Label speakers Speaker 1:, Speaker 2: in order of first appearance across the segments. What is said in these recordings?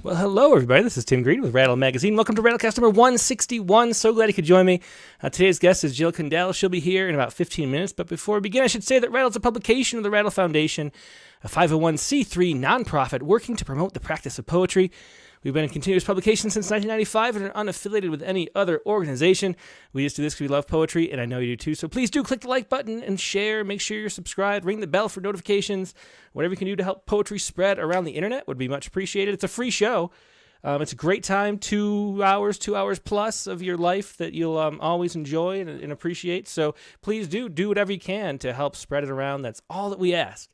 Speaker 1: Well, hello, everybody. This is Tim Green with Rattle Magazine. Welcome to Rattlecast number 161. So glad you could join me. Today's guest is Jill Kandel. She'll be here in about 15 minutes. But before we begin, I should say that Rattle is a publication of the Rattle Foundation, a 501c3 nonprofit working to promote the practice of poetry. We've been in continuous publication since 1995 and are unaffiliated with any other organization. We just do this because we love poetry, and I know you do too. So please do click the like button and share. Make sure you're subscribed. Ring the bell for notifications. Whatever you can do to help poetry spread around the internet would be much appreciated. It's a free show. It's a great time, 2 hours plus of your life that you'll always enjoy and appreciate. So please do whatever you can to help spread it around. That's all that we ask.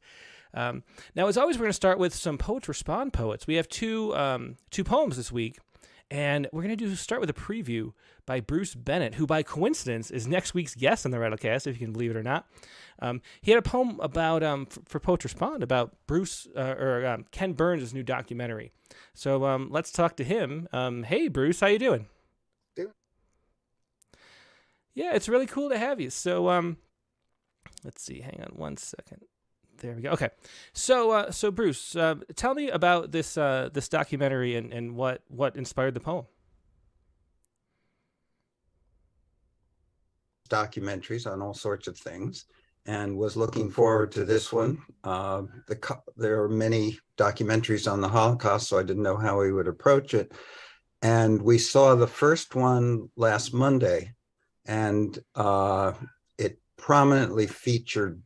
Speaker 1: Now, as always, we're going to start with some Poets Respond poets. We have two poems this week, and we're going to start with a preview by Bruce Bennett, who by coincidence is next week's guest on the Rattlecast, if you can believe it or not. He had a poem about for Poets Respond about Ken Burns' new documentary. So let's talk to him. Hey, Bruce, how you doing?
Speaker 2: Good.
Speaker 1: Yeah, it's really cool to have you. So let's see. Hang on one second. There we go. Okay, so Bruce, tell me about this documentary and what inspired the poem.
Speaker 2: Documentaries on all sorts of things, and was looking forward to this one. There are many documentaries on the Holocaust, so I didn't know how we would approach it. And we saw the first one last Monday, and it prominently featured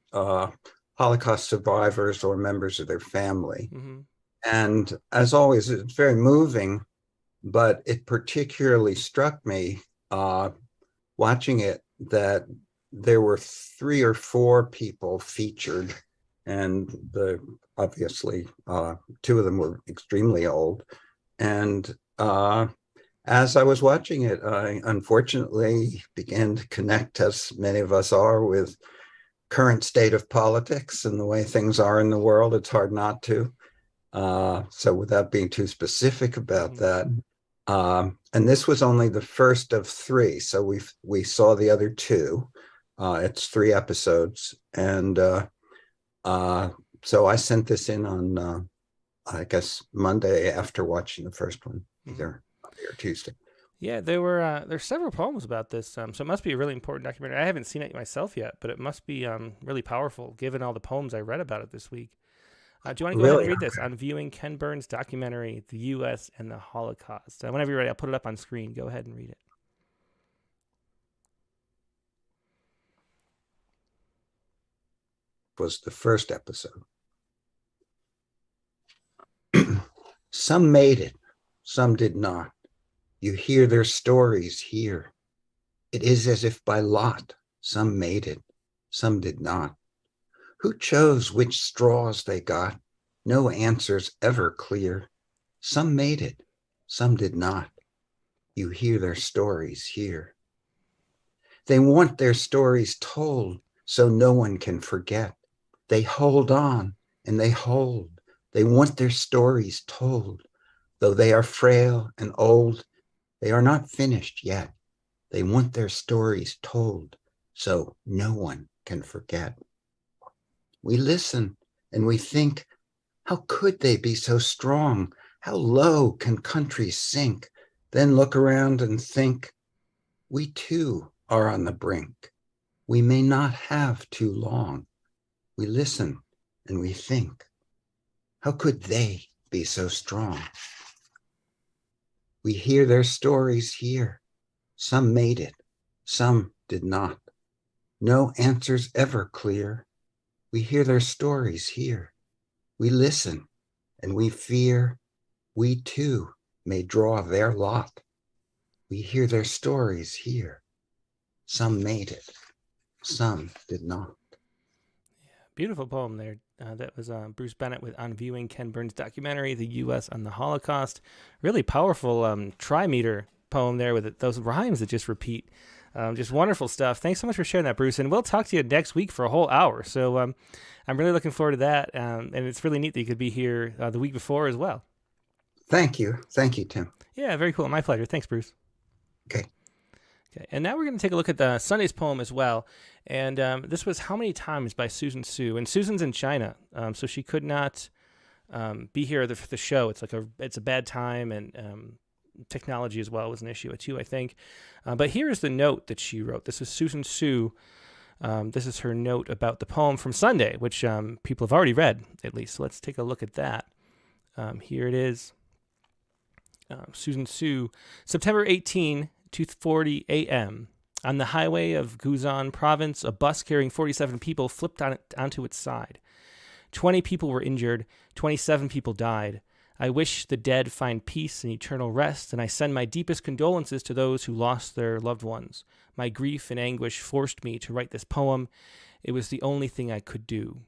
Speaker 2: Holocaust survivors or members of their family.
Speaker 1: Mm-hmm.
Speaker 2: And as always, it's very moving, but it particularly struck me watching it that there were 3 or 4 people featured, and obviously 2 of them were extremely old. And as I was watching it, I unfortunately began to connect, as many of us are, with current state of politics and the way things are in the world. It's hard not to. So without being too specific about that, and this was only the first of 3. So we saw the other 2. It's 3 episodes. And so I sent this in on, I guess, Monday after watching the first one, either Monday or Tuesday.
Speaker 1: Yeah, there's several poems about this, so it must be a really important documentary. I haven't seen it myself yet, but it must be really powerful, given all the poems I read about it this week. Do you want to go ahead and read this on viewing Ken Burns' documentary, The U.S. and the Holocaust? Whenever you're ready, I'll put it up on screen. Go ahead and read it.
Speaker 2: Was the first episode. Some made it, some did not. You hear their stories here. It is as if by lot, some made it, some did not. Who chose which straws they got? No answers ever clear. Some made it, some did not. You hear their stories here. They want their stories told so no one can forget. They hold on and they hold. They want their stories told. Though they are frail and old, they are not finished yet. They want their stories told so no one can forget. We listen and we think, how could they be so strong? How low can countries sink? Then look around and think, we too are on the brink. We may not have too long. We listen and we think, how could they be so strong? We hear their stories here. Some made it, some did not. No answers ever clear. We hear their stories here. We listen and we fear we too may draw their lot. We hear their stories here. Some made it, some did not.
Speaker 1: Yeah, beautiful poem there. That was Bruce Bennett on viewing Ken Burns' documentary, The U.S. and the Holocaust. Really powerful trimeter poem there with those rhymes that just repeat. Just wonderful stuff. Thanks so much for sharing that, Bruce. And we'll talk to you next week for a whole hour. So I'm really looking forward to that. And it's really neat that you could be here the week before as well.
Speaker 2: Thank you. Thank you, Tim.
Speaker 1: Yeah, very cool. My pleasure. Thanks, Bruce.
Speaker 2: Okay.
Speaker 1: And now we're going to take a look at the Sunday's poem as well. And this was How Many Times by Susan Sue. And Susan's in China, so she could not be here for the show. It's a bad time, and technology as well was an issue too, I think. But here is the note that she wrote. This is Susan Sue. This is her note about the poem from Sunday, which people have already read, at least. So let's take a look at that. Here it is. Susan Sue, September 18, 2:40 a.m. On the highway of Guzan province, a bus carrying 47 people flipped onto its side. 20 people were injured. 27 people died. I wish the dead find peace and eternal rest, and I send my deepest condolences to those who lost their loved ones. My grief and anguish forced me to write this poem. It was the only thing I could do.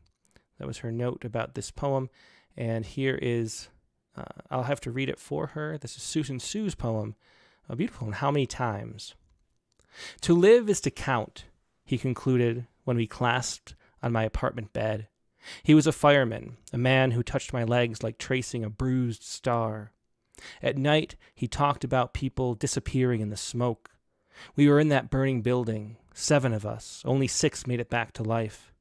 Speaker 1: That was her note about this poem. And here is, I'll have to read it for her. This is Susan Sue's poem. Beautiful. And how many times? To live is to count, he concluded when we clasped on my apartment bed. He was a fireman, a man who touched my legs like tracing a bruised star. At night, he talked about people disappearing in the smoke. We were in that burning building, 7 of us, only 6 made it back to life.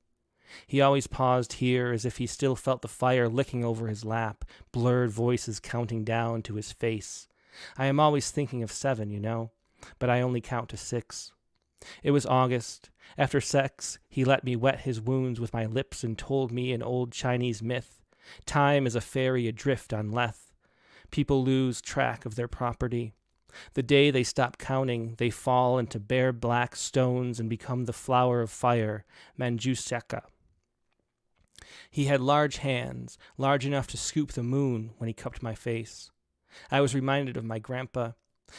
Speaker 1: He always paused here as if he still felt the fire licking over his lap, blurred voices counting down to his face. I am always thinking of 7, you know, but I only count to 6. It was August. After sex, he let me wet his wounds with my lips and told me an old Chinese myth. Time is a ferry adrift on Lethe. People lose track of their property. The day they stop counting, they fall into bare black stones and become the flower of fire, Manjusaka. He had large hands, large enough to scoop the moon when he cupped my face. I was reminded of my grandpa.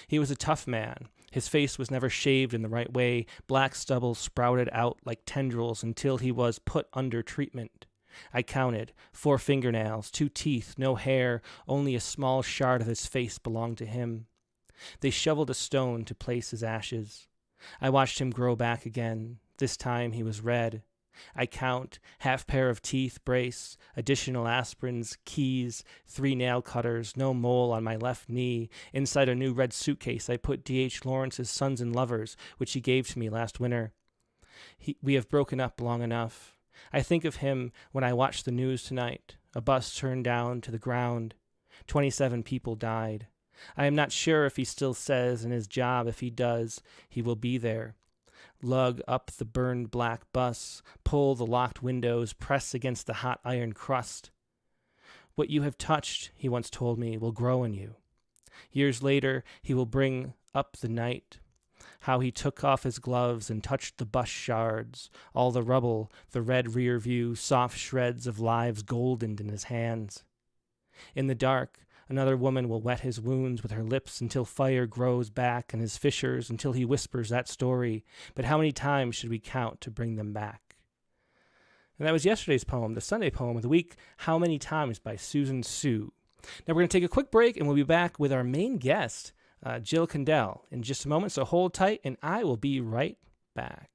Speaker 1: He was a tough man. His face was never shaved in the right way. Black stubble sprouted out like tendrils until he was put under treatment. I counted 4 fingernails, 2 teeth, no hair, only a small shard of his face belonged to him. They shoveled a stone to place his ashes. I watched him grow back again. This time he was red. I count, half pair of teeth, brace, additional aspirins, keys, 3 nail cutters, no mole on my left knee. Inside a new red suitcase I put D.H. Lawrence's Sons and Lovers, which he gave to me last winter. We have broken up long enough. I think of him when I watch the news tonight. A bus turned down to the ground. 27 people died. I am not sure if he still says in his job, if he does, he will be there. Lug up the burned black bus, pull the locked windows, press against the hot iron crust. What you have touched, he once told me, will grow in you. Years later, he will bring up the night, how he took off his gloves and touched the bus shards, all the rubble, the red rear view, soft shreds of lives goldened in his hands. In the dark, another woman will wet his wounds with her lips until fire grows back in his fissures, until he whispers that story. But how many times should we count to bring them back? And that was yesterday's poem, the Sunday poem of the week, How Many Times by Susan Sue. Now we're going to take a quick break, and we'll be back with our main guest, Jill Kandel, in just a moment, so hold tight, and I will be right back.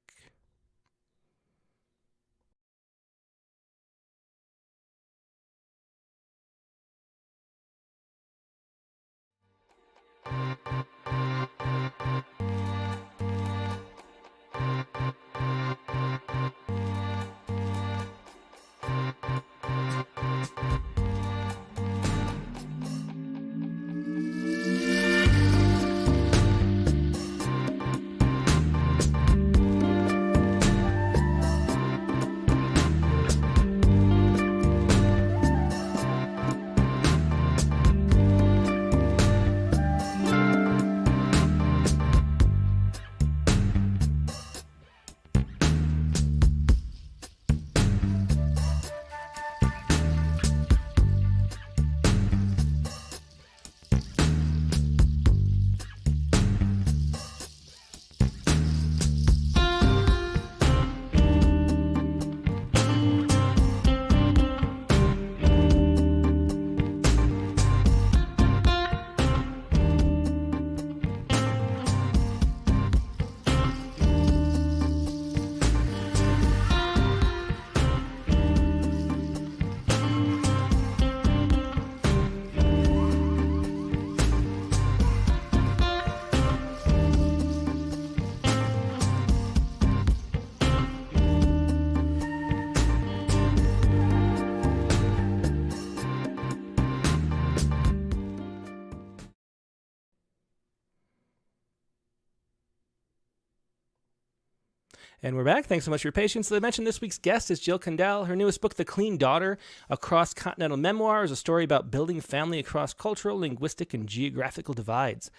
Speaker 1: And we're back. Thanks so much for your patience. As I mentioned, this week's guest is Jill Kandel. Her newest book, The Clean Daughter, a Cross-Continental Memoir, is a story about building family across cultural, linguistic, and geographical divides.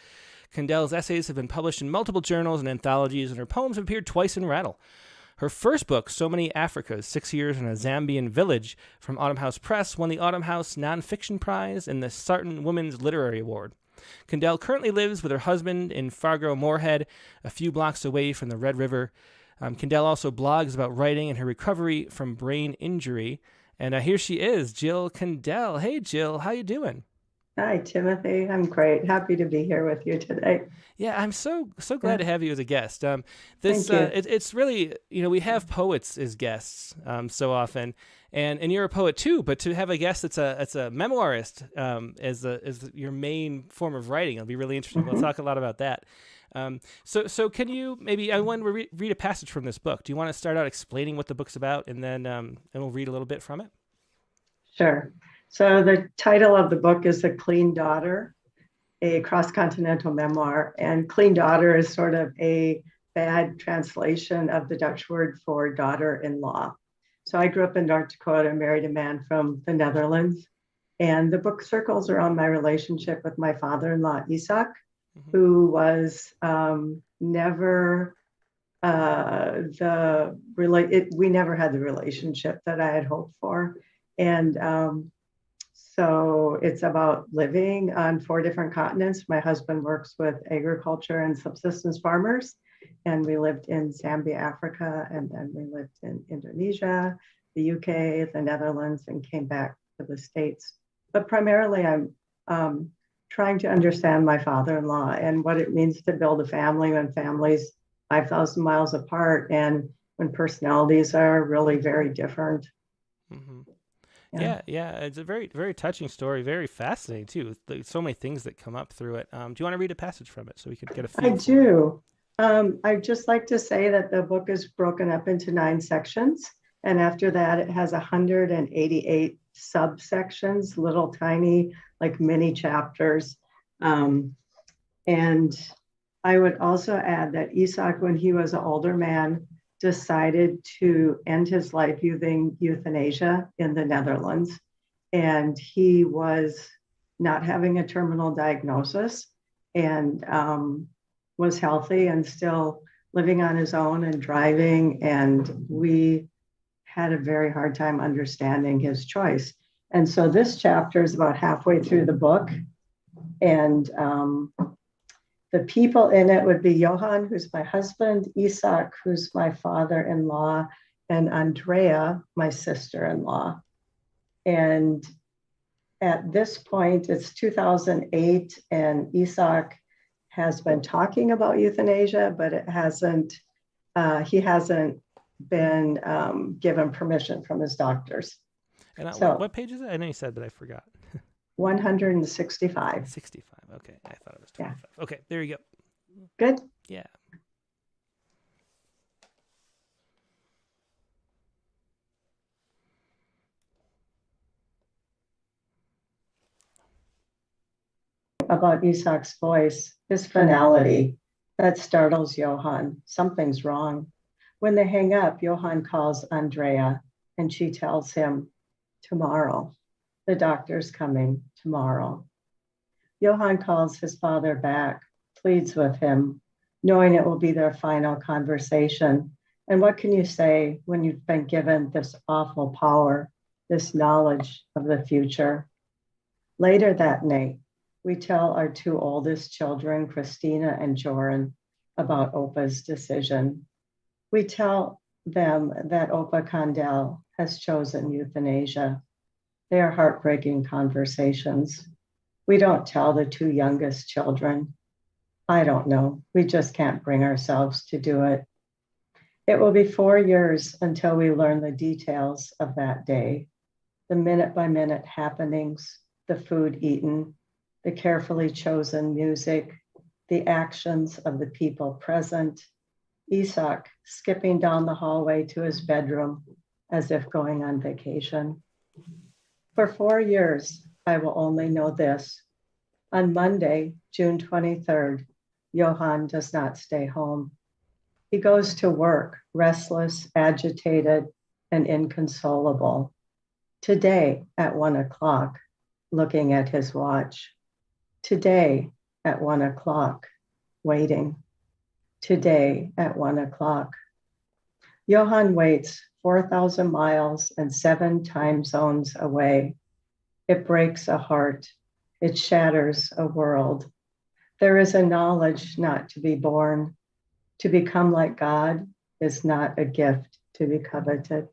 Speaker 1: Kandel's essays have been published in multiple journals and anthologies, and her poems have appeared twice in Rattle. Her first book, So Many Africas, 6 Years in a Zambian Village, from Autumn House Press, won the Autumn House Nonfiction Prize and the Sarton Women's Literary Award. Kandel currently lives with her husband in Fargo, Moorhead, a few blocks away from the Red River. Kandel also blogs about writing and her recovery from brain injury. And here she is, Jill Kandel. Hey, Jill, how you doing?
Speaker 3: Hi, Timothy. I'm great. Happy to be here with you today.
Speaker 1: Yeah, I'm so glad to have you as a guest.
Speaker 3: Thank you.
Speaker 1: It's really, we have poets as guests so often, and you're a poet too. But to have a guest that's a memoirist as your main form of writing, it'll be really interesting.
Speaker 3: Mm-hmm.
Speaker 1: We'll talk a lot about that. So can you maybe I want to read a passage from this book. Do you want to start out explaining what the book's about, and then and we'll read a little bit from it?
Speaker 3: Sure. So the title of the book is The Clean Daughter, a Cross-Continental Memoir. And Clean Daughter is sort of a bad translation of the Dutch word for daughter-in-law. So I grew up in North Dakota, married a man from the Netherlands. And the book circles around my relationship with my father-in-law, Isaac, who was never we never had the relationship that I had hoped for. And so it's about living on 4 different continents. My husband works with agriculture and subsistence farmers, and we lived in Zambia, Africa, and then we lived in Indonesia, the UK, the Netherlands, and came back to the States. But primarily I'm trying to understand my father-in-law and what it means to build a family when families 5,000 miles apart and when personalities are really very different.
Speaker 1: Mm-hmm. Yeah. It's a very, very touching story. Very fascinating too. There's so many things that come up through it. Do you want to read a passage from it so we could get a feel?
Speaker 3: I do. I'd just like to say that the book is broken up into 9 sections. And after that, it has 188 subsections, little tiny, like mini chapters. And I would also add that Isaac, when he was an older man, decided to end his life using euthanasia in the Netherlands. And he was not having a terminal diagnosis and was healthy and still living on his own and driving. And we had a very hard time understanding his choice. And so this chapter is about halfway through the book. And the people in it would be Johan, who's my husband, Isaac, who's my father-in-law, and Andrea, my sister-in-law. And at this point, it's 2008, and Isaac has been talking about euthanasia, but he hasn't been given permission from his doctors.
Speaker 1: And
Speaker 3: so,
Speaker 1: what page is it? I know you said, but I forgot.
Speaker 3: 165.
Speaker 1: 65. Okay. I thought it was 25. Yeah. Okay. There you go.
Speaker 3: Good.
Speaker 1: Yeah.
Speaker 3: About Isaac's voice, his finality, that startles Johan. Something's wrong. When they hang up, Johan calls Andrea and she tells him, tomorrow. The doctor's coming tomorrow. Johan calls his father back, pleads with him, knowing it will be their final conversation. And what can you say when you've been given this awful power, this knowledge of the future? Later that night, we tell our 2 oldest children, Christina and Joran, about Opa's decision. We tell them that Opa Kandel has chosen euthanasia. They are heartbreaking conversations. We don't tell the 2 youngest children. I don't know. We just can't bring ourselves to do it. It will be 4 years until we learn the details of that day, the minute-by-minute happenings, the food eaten, the carefully chosen music, the actions of the people present, Isaac skipping down the hallway to his bedroom as if going on vacation. For 4 years, I will only know this. On Monday, June 23rd, Johan does not stay home. He goes to work, restless, agitated, and inconsolable. Today at 1 o'clock, looking at his watch. Today at 1 o'clock, waiting. Today at 1 o'clock. Johann waits 4,000 miles and 7 time zones away. It breaks a heart. It shatters a world. There is a knowledge not to be born. To become like God is not a gift to be coveted.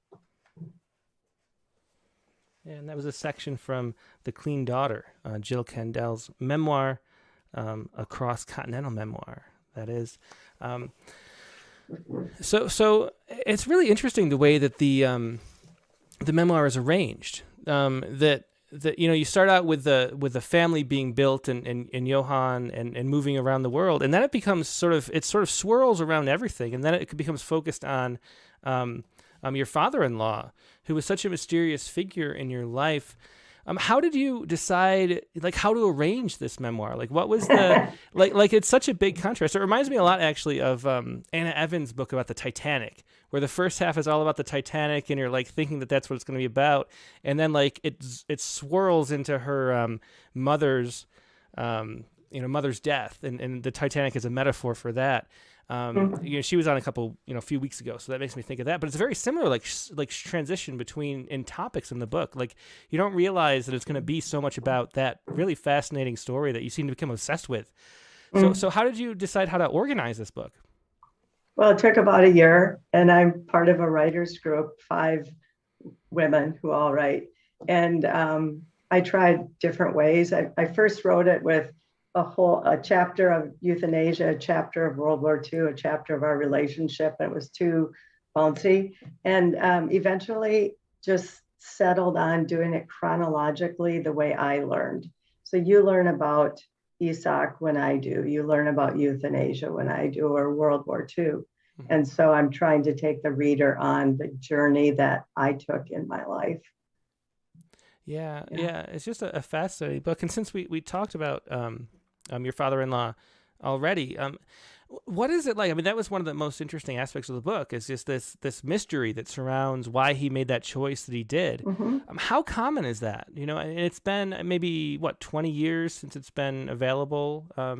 Speaker 1: And that was a section from The Clean Daughter, Jill Kandel's memoir, a cross-continental memoir, that is. So it's really interesting the way that the memoir is arranged. That you start out with the family being built and Johann and moving around the world, and then it becomes sort of swirls around everything, and then it becomes focused on your father-in-law, who was such a mysterious figure in your life. How did you decide, how to arrange this memoir? What was the, it's such a big contrast. It reminds me a lot, actually, of Anna Evans' book about the Titanic, where the first half is all about the Titanic, and you're, thinking that that's what it's going to be about. And then, it swirls into her mother's death, and the Titanic is a metaphor for that. She was on a few weeks ago, so that makes me think of that. But it's very similar, transition between in topics in the book. You don't realize that it's going to be so much about that really fascinating story that you seem to become obsessed with. So how did you decide how to organize this book?
Speaker 3: Well, it took about a year, and I'm part of a writers group, 5 women who all write. And I tried different ways. I first wrote it with a chapter of euthanasia, a chapter of World War II, a chapter of our relationship. It was too bouncy. And eventually just settled on doing it chronologically the way I learned. So you learn about Isaac when I do, you learn about euthanasia when I do, or World War II. Mm-hmm. And so I'm trying to take the reader on the journey that I took in my life.
Speaker 1: Yeah. It's just a fascinating book. And since we talked about your father-in-law already, what is it like? I mean, that was one of the most interesting aspects of the book, is just this mystery that surrounds why he made that choice that he did. Mm-hmm. How common is that? And it's been maybe 20 years since it's been available. How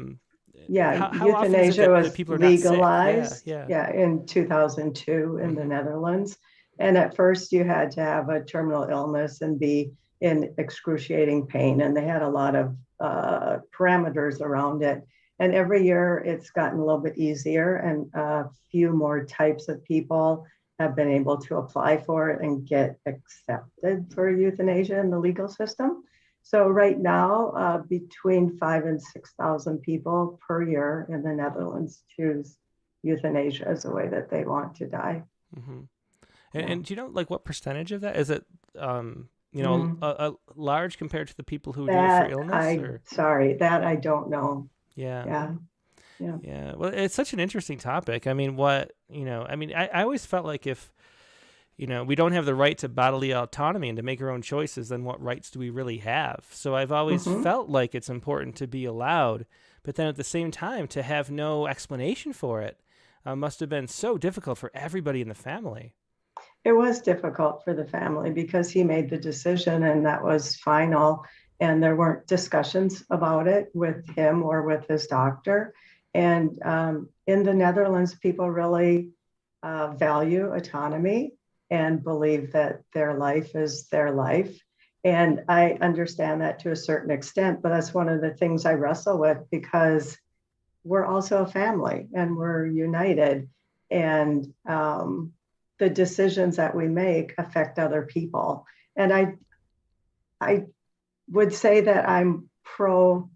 Speaker 3: euthanasia was legalized.
Speaker 1: Yeah,
Speaker 3: in 2002 in the Netherlands. And at first you had to have a terminal illness and be in excruciating pain. And they had a lot of parameters around it. And every year it's gotten a little bit easier, and a few more types of people have been able to apply for it and get accepted for euthanasia in the legal system. So right now, between 5,000 and 6,000 people per year in the Netherlands choose euthanasia as a way that they want to die.
Speaker 1: Mm-hmm. And do you know, what percentage of that is it? A large compared to the people who do it for illness?
Speaker 3: Sorry, that I don't know.
Speaker 1: Yeah. Well, it's such an interesting topic. I mean, I always felt like if, we don't have the right to bodily autonomy and to make our own choices, then what rights do we really have? So I've always felt like it's important to be allowed, but then at the same time, to have no explanation for it must have been so difficult for everybody in the family.
Speaker 3: It was difficult for the family because he made the decision and that was final. And there weren't discussions about it with him or with his doctor. And in the Netherlands, people really value autonomy and believe that their life is their life. And I understand that to a certain extent, but that's one of the things I wrestle with, because we're also a family and we're united. And the decisions that we make affect other people. And I would say that I'm pro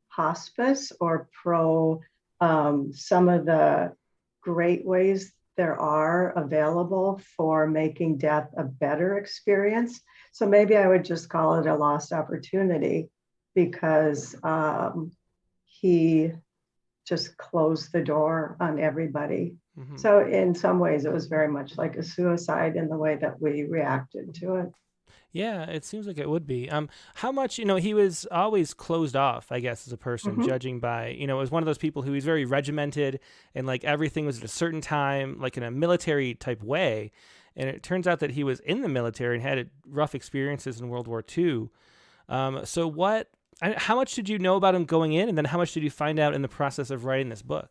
Speaker 3: hospice or pro some of the great ways there are available for making death a better experience. So maybe I would just call it a lost opportunity, because he just closed the door on everybody. So in some ways, it was very much like a suicide in the way that we reacted to it.
Speaker 1: Yeah, it seems like it would be. How much, he was always closed off, I guess, as a person,
Speaker 3: Mhm.
Speaker 1: judging by, it was one of those people who was very regimented and like everything was at a certain time, like in a military type way. And it turns out that he was in the military and had rough experiences in World War II. So how much did you know about him going in? And then how much did you find out in the process of writing this book?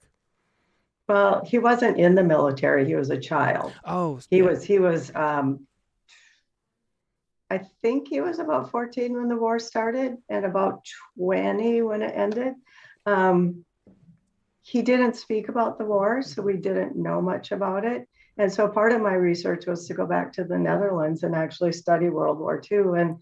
Speaker 3: Well, he wasn't in the military. He was a child.
Speaker 1: Oh,
Speaker 3: He
Speaker 1: yeah.
Speaker 3: was, he was, I think he was about 14 when the war started and about 20 when it ended. Um, he didn't speak about the war, so we didn't know much about it. And so part of my research was to go back to the Netherlands and actually study World War II and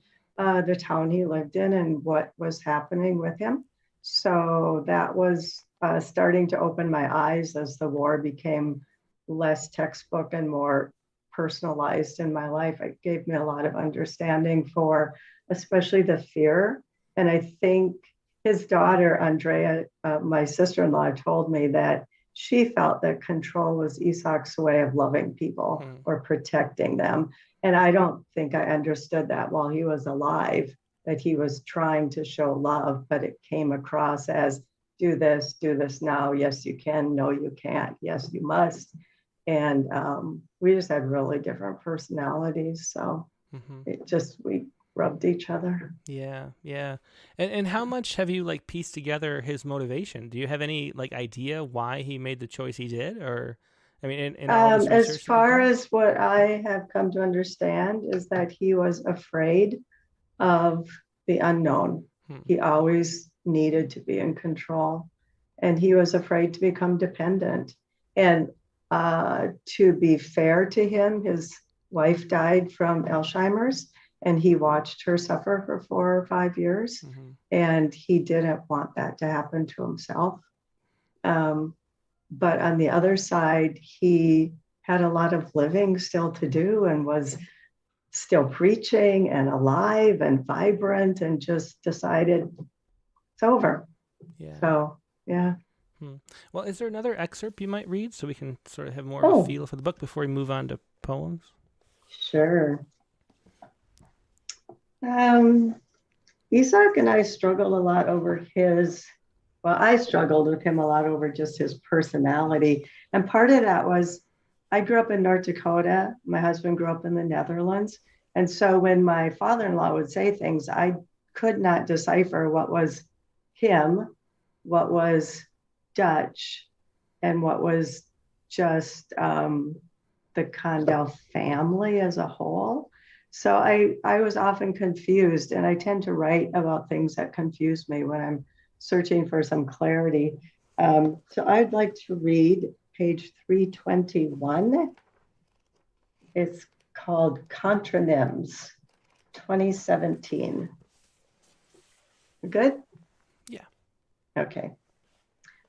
Speaker 3: the town he lived in and what was happening with him. So that was starting to open my eyes as the war became less textbook and more personalized in my life. It gave me a lot of understanding for especially the fear. And I think his daughter, Andrea, my sister-in-law, told me that she felt that control was Isaac's way of loving people or protecting them. And I don't think I understood that while he was alive, that he was trying to show love, but it came across as do this now. Yes, you can. No, you can't. Yes, you must. And we just had really different personalities. So we rubbed each other.
Speaker 1: Yeah, yeah. And how much have you like pieced together his motivation? Do you have any like idea why he made the choice he did? Or I mean, in all this
Speaker 3: As
Speaker 1: research that you've
Speaker 3: far
Speaker 1: done?
Speaker 3: as what I have come to understand is that he was afraid of the unknown. He always needed to be in control, and he was afraid to become dependent. And to be fair to him, his wife died from Alzheimer's, and he watched her suffer for 4 or 5 years, and he didn't want that to happen to himself. But on the other side, he had a lot of living still to do and was still preaching and alive and vibrant and just decided it's over.
Speaker 1: Yeah.
Speaker 3: So, yeah.
Speaker 1: Well, is there another excerpt you might read so we can sort of have more of a
Speaker 3: Oh,
Speaker 1: feel for the book before we move on to poems?
Speaker 3: sure. Isaac and I struggled a lot over I struggled with him a lot over just his personality. And part of that was I grew up in North Dakota. My husband grew up in the Netherlands. And so when my father-in-law would say things, I could not decipher what was him, what was Dutch, and what was just the Kandel family as a whole. So I was often confused, and I tend to write about things that confuse me when I'm searching for some clarity. So I'd like to read page 321. It's called Contronyms, 2017. Good?
Speaker 1: Yeah.
Speaker 3: Okay.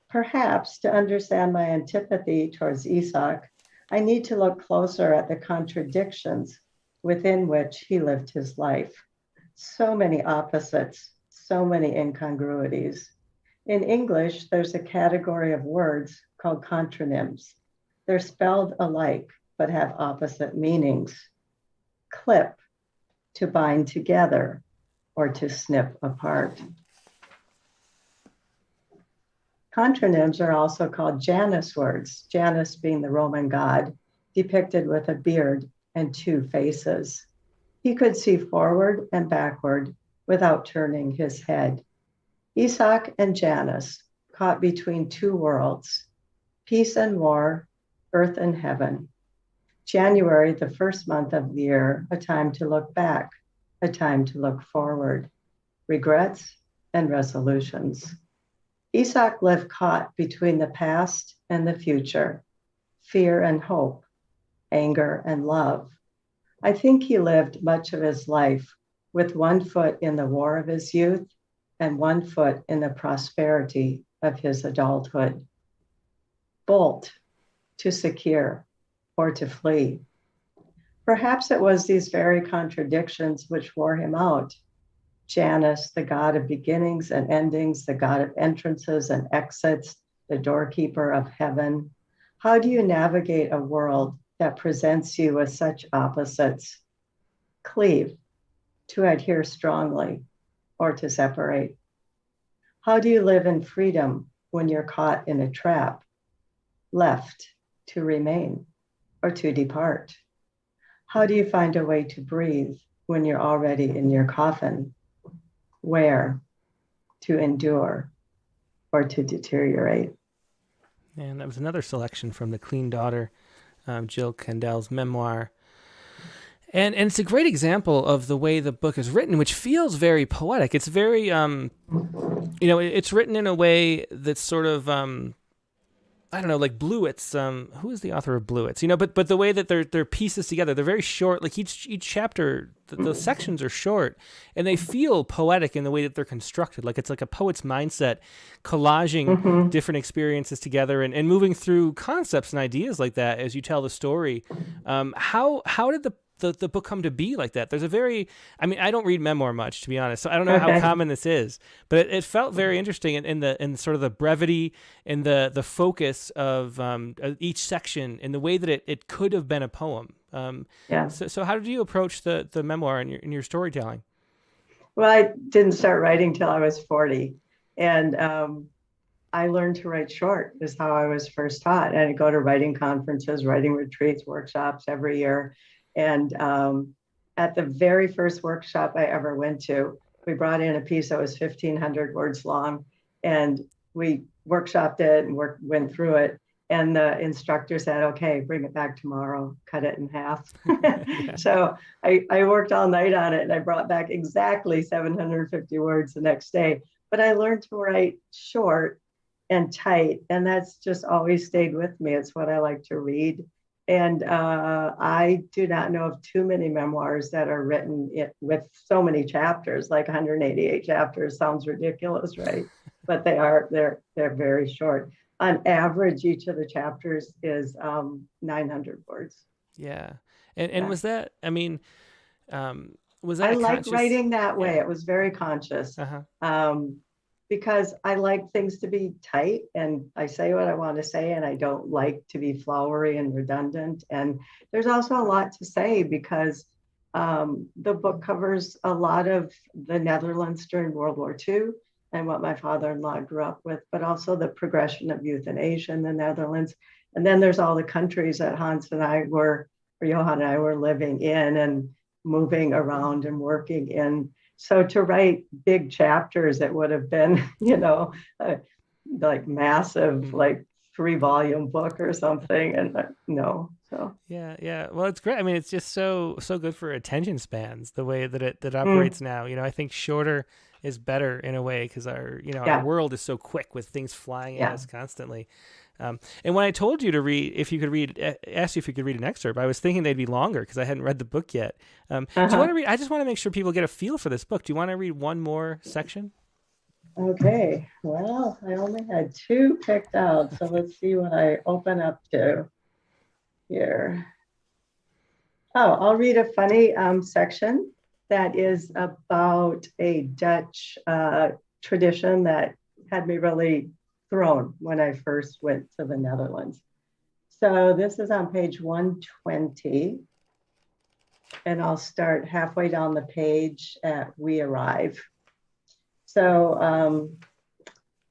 Speaker 3: Perhaps to understand my antipathy towards Isaac, I need to look closer at the contradictions within which he lived his life. So many opposites, so many incongruities. In English, there's a category of words called contronyms. They're spelled alike, but have opposite meanings. Clip, to bind together, or to snip apart. Contronyms are also called Janus words, Janus being the Roman god, depicted with a beard and two faces. He could see forward and backward without turning his head. Isaac and Janus, caught between two worlds, peace and war, earth and heaven. January, the first month of the year, a time to look back, a time to look forward, regrets and resolutions. Isaac lived caught between the past and the future, fear and hope, anger and love. I think he lived much of his life with one foot in the war of his youth and one foot in the prosperity of his adulthood. Bolt, to secure, or to flee. Perhaps it was these very contradictions which wore him out. Janus, the god of beginnings and endings, the god of entrances and exits, the doorkeeper of heaven. How do you navigate a world that presents you with such opposites? Cleave, to adhere strongly, or to separate? How do you live in freedom when you're caught in a trap, left to remain or to depart? How do you find a way to breathe when you're already in your coffin? Where to endure or to deteriorate?
Speaker 1: And that was another selection from The Clean Daughter, Jill Kandel's memoir. And it's a great example of the way the book is written, which feels very poetic. It's very, it's written in a way that's sort of, I don't know, like Bluett's. Who is the author of Bluett's? But the way that they're pieces together, they're very short. Like each chapter, the sections are short, and they feel poetic in the way that they're constructed. Like it's like a poet's mindset, collaging different experiences together and moving through concepts and ideas like that as you tell the story. How did the book come to be like that? There's I don't read memoir much, to be honest, so I don't know how common this is, but it felt very interesting in sort of the brevity and the focus of each section and the way that it could have been a poem. So how did you approach the memoir in your storytelling?
Speaker 3: Well, I didn't start writing till I was 40, and I learned to write short is how I was first taught. And I'd go to writing conferences, writing retreats, workshops every year. And at the very first workshop I ever went to, we brought in a piece that was 1,500 words long, and we workshopped it and went through it. And the instructor said, okay, bring it back tomorrow, cut it in half. So I worked all night on it, and I brought back exactly 750 words the next day. But I learned to write short and tight, and that's just always stayed with me. It's what I like to read. And I do not know of too many memoirs that are written with so many chapters. Like 188 chapters sounds ridiculous, right? But they're very short. On average, each of the chapters is 900 words.
Speaker 1: Yeah. And was that, was that
Speaker 3: I like
Speaker 1: conscious...
Speaker 3: writing that way.
Speaker 1: Yeah.
Speaker 3: It was very conscious. Because I like things to be tight, and I say what I want to say, and I don't like to be flowery and redundant. And there's also a lot to say because the book covers a lot of the Netherlands during World War II and what my father-in-law grew up with, but also the progression of euthanasia in the Netherlands. And then there's all the countries that Johan and I were living in and moving around and working in. So to write big chapters, it would have been, like massive, like 3-volume book or something. And no, so.
Speaker 1: Yeah. Well, it's great. I mean, it's just so good for attention spans, the way that it operates now. I think shorter is better in a way because our world is so quick with things flying at us constantly. And when I told you to read, asked you if you could read an excerpt, I was thinking they'd be longer because I hadn't read the book yet. Do you want to read? I just want to make sure people get a feel for this book. Do you want to read one more section?
Speaker 3: Okay. Well, I only had 2 picked out, so let's see what I open up to here. Oh, I'll read a funny section that is about a Dutch tradition that had me really thrown when I first went to the Netherlands. So this is on page 120, and I'll start halfway down the page at "We Arrive." So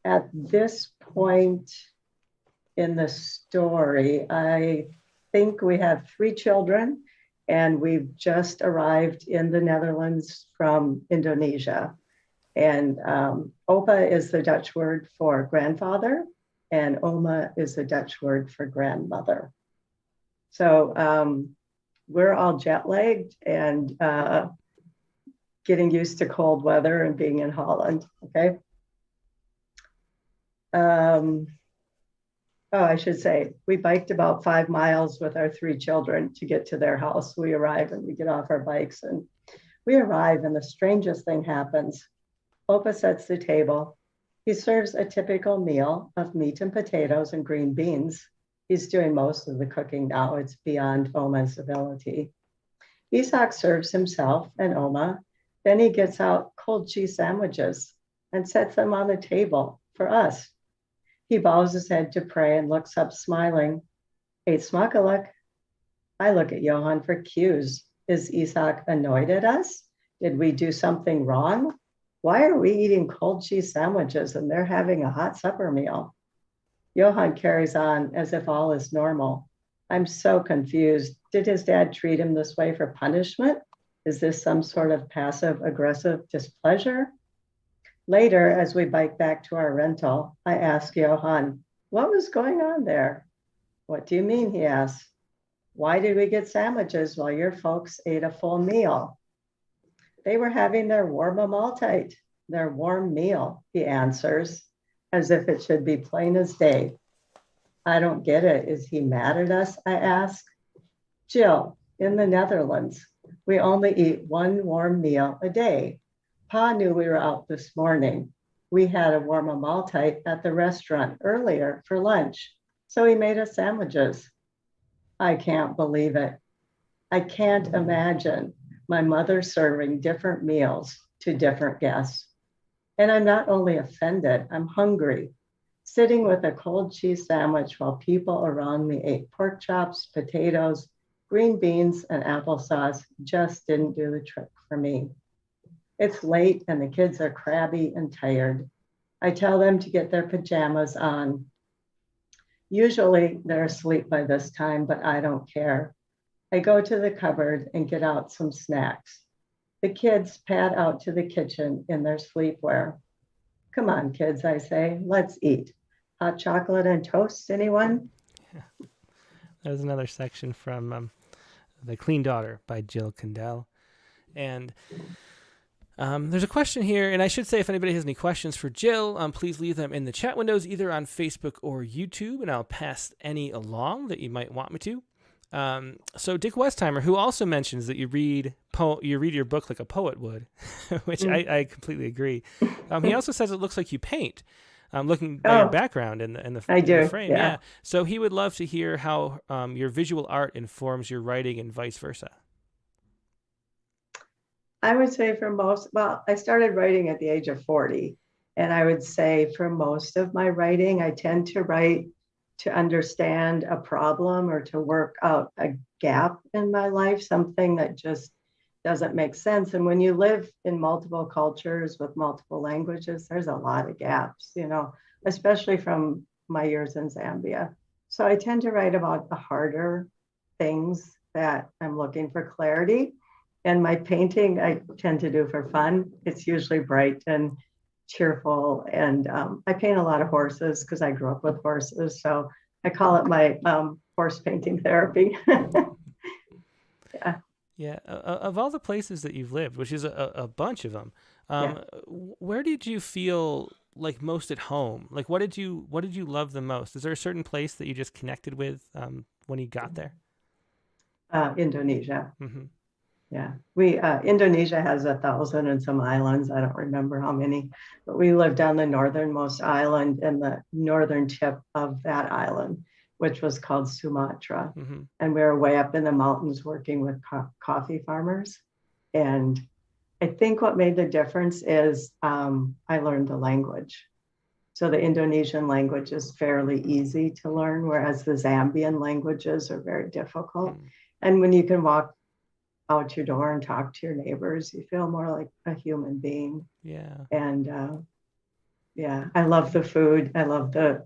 Speaker 3: at this point in the story, I think we have 3 children, and we've just arrived in the Netherlands from Indonesia. And opa is the Dutch word for grandfather, and oma is the Dutch word for grandmother. So we're all jet lagged and getting used to cold weather and being in Holland, okay? I should say, we biked about 5 miles with our 3 children to get to their house. We arrive and we get off our bikes, and we arrive and the strangest thing happens. Opa sets the table. He serves a typical meal of meat and potatoes and green beans. He's doing most of the cooking now. It's beyond Oma's ability. Isak serves himself and Oma. Then he gets out cold cheese sandwiches and sets them on the table for us. He bows his head to pray and looks up smiling. Eet smakelijk. I look at Johan for cues. Is Isak annoyed at us? Did we do something wrong? Why are we eating cold cheese sandwiches and they're having a hot supper meal? Johann carries on as if all is normal. I'm so confused. Did his dad treat him this way for punishment? Is this some sort of passive aggressive displeasure? Later, as we bike back to our rental, I ask Johann, what was going on there? What do you mean, he asks. Why did we get sandwiches while your folks ate a full meal? They were having their warme Mahlzeit, their warm meal, he answers, as if it should be plain as day. I don't get it. Is he mad at us? I ask. Jill, in the Netherlands, we only eat one warm meal a day. Pa knew we were out this morning. We had a warme Mahlzeit at the restaurant earlier for lunch, so he made us sandwiches. I can't believe it. I can't imagine my mother serving different meals to different guests. And I'm not only offended, I'm hungry. Sitting with a cold cheese sandwich while people around me ate pork chops, potatoes, green beans, and applesauce just didn't do the trick for me. It's late and the kids are crabby and tired. I tell them to get their pajamas on. Usually they're asleep by this time, but I don't care. I go to the cupboard and get out some snacks. The kids pad out to the kitchen in their sleepwear. Come on, kids, I say, let's eat. Hot chocolate and toast, anyone?
Speaker 1: Yeah. There's another section from The Clean Daughter by Jill Kandel. And there's a question here, and I should say if anybody has any questions for Jill, please leave them in the chat windows, either on Facebook or YouTube, and I'll pass any along that you might want me to. So Dick Westheimer, who also mentions that you read your book like a poet would, which I completely agree. He also says it looks like you paint. Looking at your background in the frame. Yeah. So he would love to hear how your visual art informs your writing and vice versa.
Speaker 3: I would say I started writing at the age of 40. And I would say for most of my writing, I tend to write to understand a problem or to work out a gap in my life, something that just doesn't make sense. And when you live in multiple cultures with multiple languages, there's a lot of gaps, especially from my years in Zambia. So I tend to write about the harder things that I'm looking for clarity. And my painting, I tend to do for fun. It's usually bright and cheerful. And I paint a lot of horses because I grew up with horses. So I call it my horse painting therapy. Yeah.
Speaker 1: Yeah. Of all the places that you've lived, which is a bunch of them, where did you feel like most at home? Like, what did you love the most? Is there a certain place that you just connected with when you got there?
Speaker 3: Indonesia.
Speaker 1: Mm-hmm.
Speaker 3: Yeah, Indonesia has 1,000 and some islands. I don't remember how many, but we lived on the northernmost island and the northern tip of that island, which was called Sumatra. Mm-hmm. And we were way up in the mountains working with coffee farmers. And I think what made the difference is I learned the language. So the Indonesian language is fairly easy to learn, whereas the Zambian languages are very difficult. Mm. And when you can walk out your door and talk to your neighbors, you feel more like a human being.
Speaker 1: Yeah.
Speaker 3: And I love the food. I love the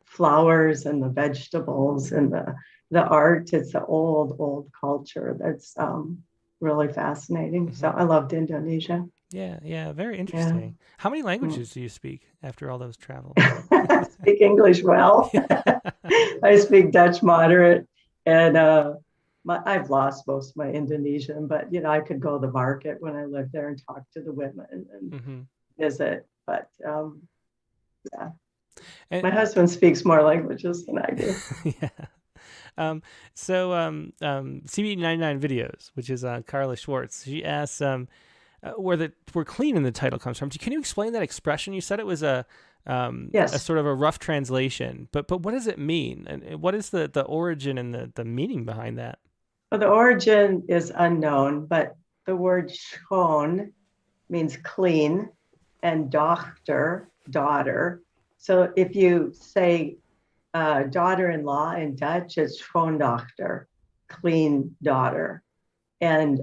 Speaker 3: flowers and the vegetables and the art. It's an old culture that's really fascinating. Mm-hmm. So I loved Indonesia.
Speaker 1: Yeah, very interesting. Yeah. How many languages do you speak after all those travels?
Speaker 3: I speak English well. I speak Dutch moderate, and I've lost most of my Indonesian, but I could go to the market when I lived there and talk to the women and mm-hmm. visit. But yeah, and my husband speaks more languages than I do.
Speaker 1: Yeah. So CB99 videos, which is Carla Schwartz, she asks where clean in the title comes from. Can you explain that expression? You said it was yes. A sort of a rough translation, but what does it mean? And what is the origin and the meaning behind that?
Speaker 3: Well, the origin is unknown, but the word schoon means clean and dochter, daughter. So if you say daughter-in-law in Dutch, it's schoondochter, clean daughter. And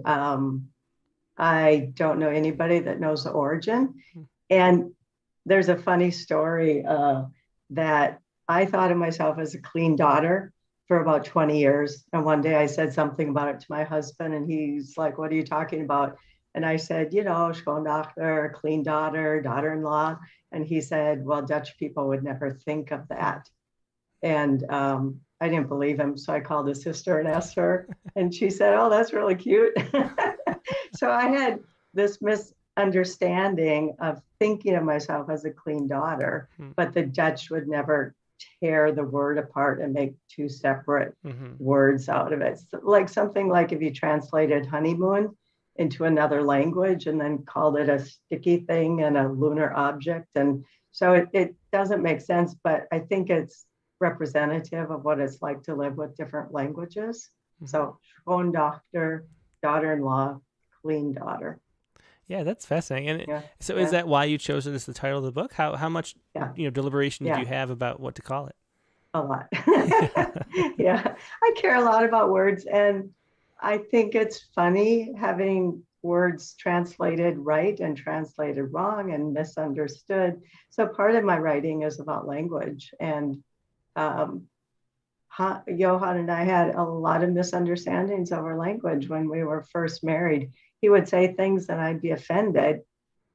Speaker 3: I don't know anybody that knows the origin. And there's a funny story that I thought of myself as a clean daughter for about 20 years. And one day I said something about it to my husband, and he's like, "What are you talking about?" And I said, schoondochter, clean daughter, daughter-in-law. And he said, "Well, Dutch people would never think of that." And I didn't believe him. So I called his sister and asked her, and she said, "Oh, that's really cute." So I had this misunderstanding of thinking of myself as a clean daughter, but the Dutch would never tear the word apart and make two separate words out of it. So like something like if you translated honeymoon into another language and then called it a sticky thing and a lunar object. And so it doesn't make sense, but I think it's representative of what it's like to live with different languages. So schoondochter, daughter-in-law, clean daughter.
Speaker 1: Yeah, that's fascinating. And so is that why you chose it as the title of the book? How much deliberation did you have about what to call it?
Speaker 3: A lot. Yeah, I care a lot about words, and I think it's funny having words translated right and translated wrong and misunderstood. So part of my writing is about language, and Johan and I had a lot of misunderstandings over language when we were first married. He would say things and I'd be offended,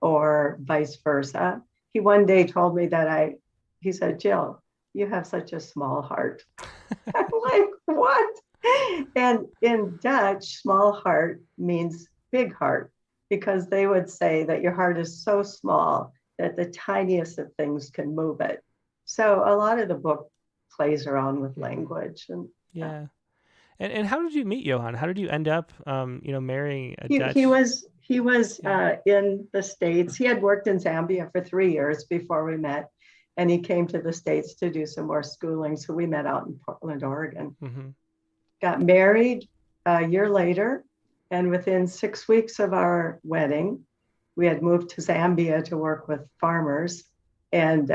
Speaker 3: or vice versa. He one day told me that he said, "Jill, you have such a small heart." I'm like, what? And in Dutch, small heart means big heart, because they would say that your heart is so small that the tiniest of things can move it. So a lot of the book plays around with language. And
Speaker 1: And how did you meet Johan? How did you end up, marrying a Dutch?
Speaker 3: He was in the States. He had worked in Zambia for 3 years before we met, and he came to the States to do some more schooling. So we met out in Portland, Oregon. Got married a year later, and within 6 weeks of our wedding, we had moved to Zambia to work with farmers, and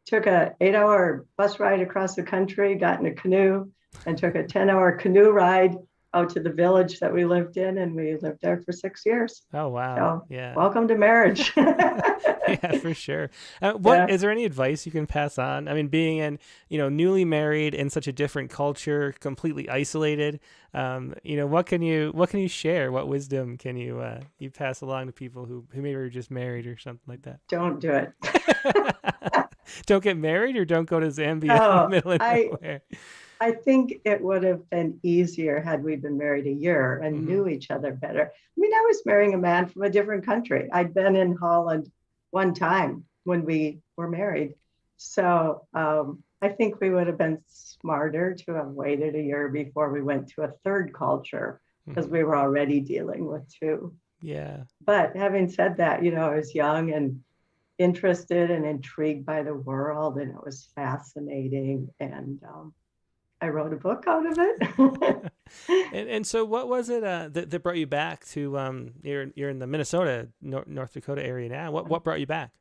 Speaker 3: took a 8-hour bus ride across the country, got in a canoe, and took a 10-hour canoe ride out to the village that we lived in, and we lived there for 6 years.
Speaker 1: Oh, wow.
Speaker 3: So,
Speaker 1: yeah.
Speaker 3: Welcome to marriage.
Speaker 1: Yeah, for sure. Is there any advice you can pass on? I mean, being newly married in such a different culture, completely isolated, what can you share? What wisdom can you pass along to people who maybe are just married or something like that?
Speaker 3: Don't do it.
Speaker 1: Don't get married, or don't go to Zambia in the middle of nowhere.
Speaker 3: I think it would have been easier had we been married a year and knew each other better. I mean, I was marrying a man from a different country. I'd been in Holland one time when we were married. So I think we would have been smarter to have waited a year before we went to a third culture, because we were already dealing with two.
Speaker 1: Yeah.
Speaker 3: But having said that, I was young and interested and intrigued by the world, and it was fascinating. And I wrote a book out of it.
Speaker 1: and so what was it that brought you back to you're in the Minnesota, North Dakota area now. What brought you back?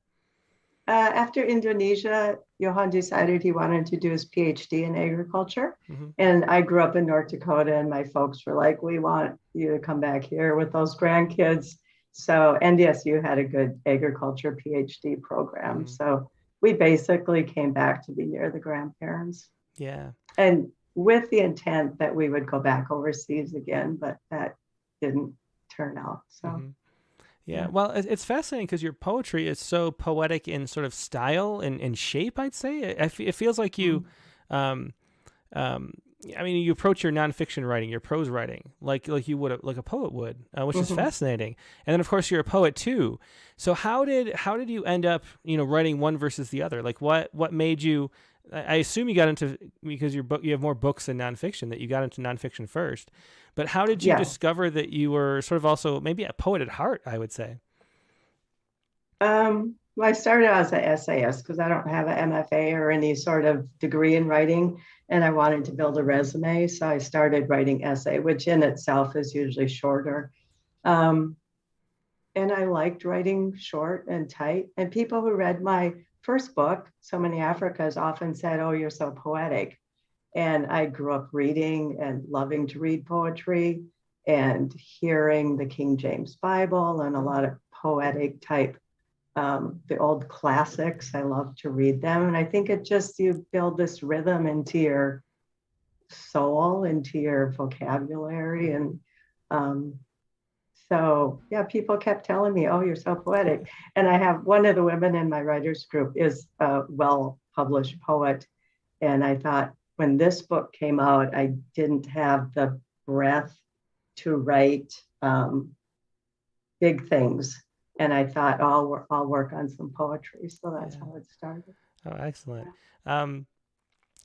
Speaker 3: After Indonesia, Johan decided he wanted to do his PhD in agriculture. And I grew up in North Dakota, and my folks were like, "We want you to come back here with those grandkids." So NDSU had a good agriculture PhD program. So we basically came back to be near the grandparents.
Speaker 1: Yeah.
Speaker 3: And with the intent that we would go back overseas again, but that didn't turn out. So,
Speaker 1: yeah. Well, it's fascinating because your poetry is so poetic in sort of style and shape, I'd say. It feels like you, you approach your nonfiction writing, your prose writing, like you would, like a poet would, which is fascinating. And then, of course, you're a poet too. So how did you end up, writing one versus the other? Like what made you? I assume you got into, because you have more books than nonfiction, that you got into nonfiction first. But how did you discover that you were sort of also maybe a poet at heart, I would say?
Speaker 3: Well, I started out as an essayist because I don't have an MFA or any sort of degree in writing, and I wanted to build a resume. So I started writing essay, which in itself is usually shorter. And I liked writing short and tight. And people who read my first book, So Many Africas, often said, "Oh, you're so poetic." And I grew up reading and loving to read poetry. and hearing the King James Bible and a lot of poetic type, the old classics. I love to read them. And I think it just, you build this rhythm into your soul, into your vocabulary. And so, yeah, people kept telling me, oh, you're so poetic. And I have one of the women in my writers group is a well-published poet. And I thought when this book came out, I didn't have the breath to write big things. And I thought, oh, I'll work on some poetry. So that's how it started.
Speaker 1: Oh, excellent.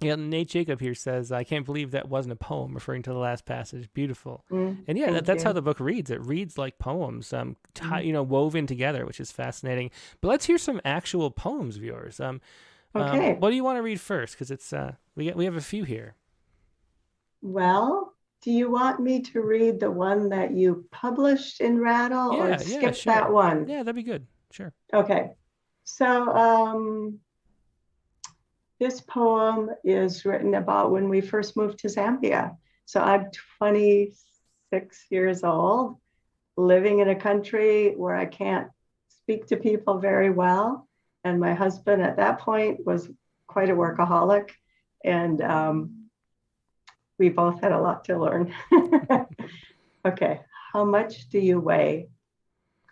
Speaker 1: Yeah, Nate Jacob here says, I can't believe that wasn't a poem, referring to the last passage. Beautiful. And yeah, that's how the book reads. It reads like poems, woven together, which is fascinating. But let's hear some actual poems of yours.
Speaker 3: Okay.
Speaker 1: What do you want to read first? Because it's we have a few here.
Speaker 3: Well, do you want me to read the one that you published in Rattle or skip
Speaker 1: sure.
Speaker 3: that one?
Speaker 1: Yeah, that'd be good. Sure.
Speaker 3: Okay. So this poem is written about when we first moved to Zambia. So I'm 26 years old, living in a country where I can't speak to people very well. And my husband at that point was quite a workaholic. And we both had a lot to learn. Okay, how much do you weigh?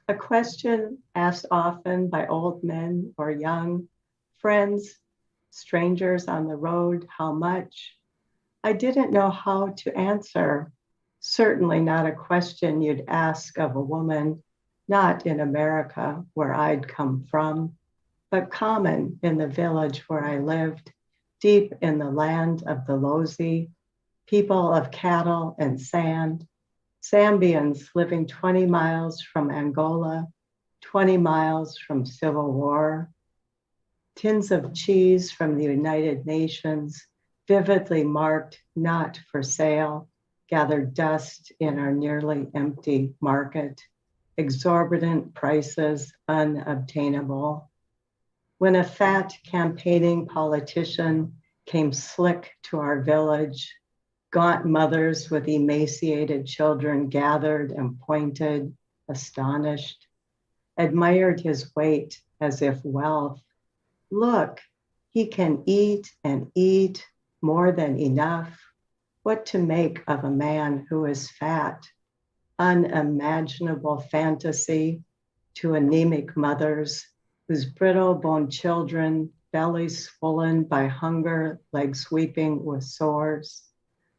Speaker 3: A question asked often by old men or young, friends, strangers on the road, how much? I didn't know how to answer. Certainly not a question you'd ask of a woman, not in America where I'd come from, but common in the village where I lived, deep in the land of the Lozi, people of cattle and sand, Zambians living 20 miles from Angola, 20 miles from civil war, tins of cheese from the United Nations, vividly marked not for sale, gathered dust in our nearly empty market, exorbitant prices unobtainable. When a fat campaigning politician came slick to our village, gaunt mothers with emaciated children gathered and pointed, astonished, admired his weight as if wealth. Look, he can eat and eat more than enough. What to make of a man who is fat? Unimaginable fantasy to anemic mothers whose brittle-boned children, bellies swollen by hunger, legs weeping with sores.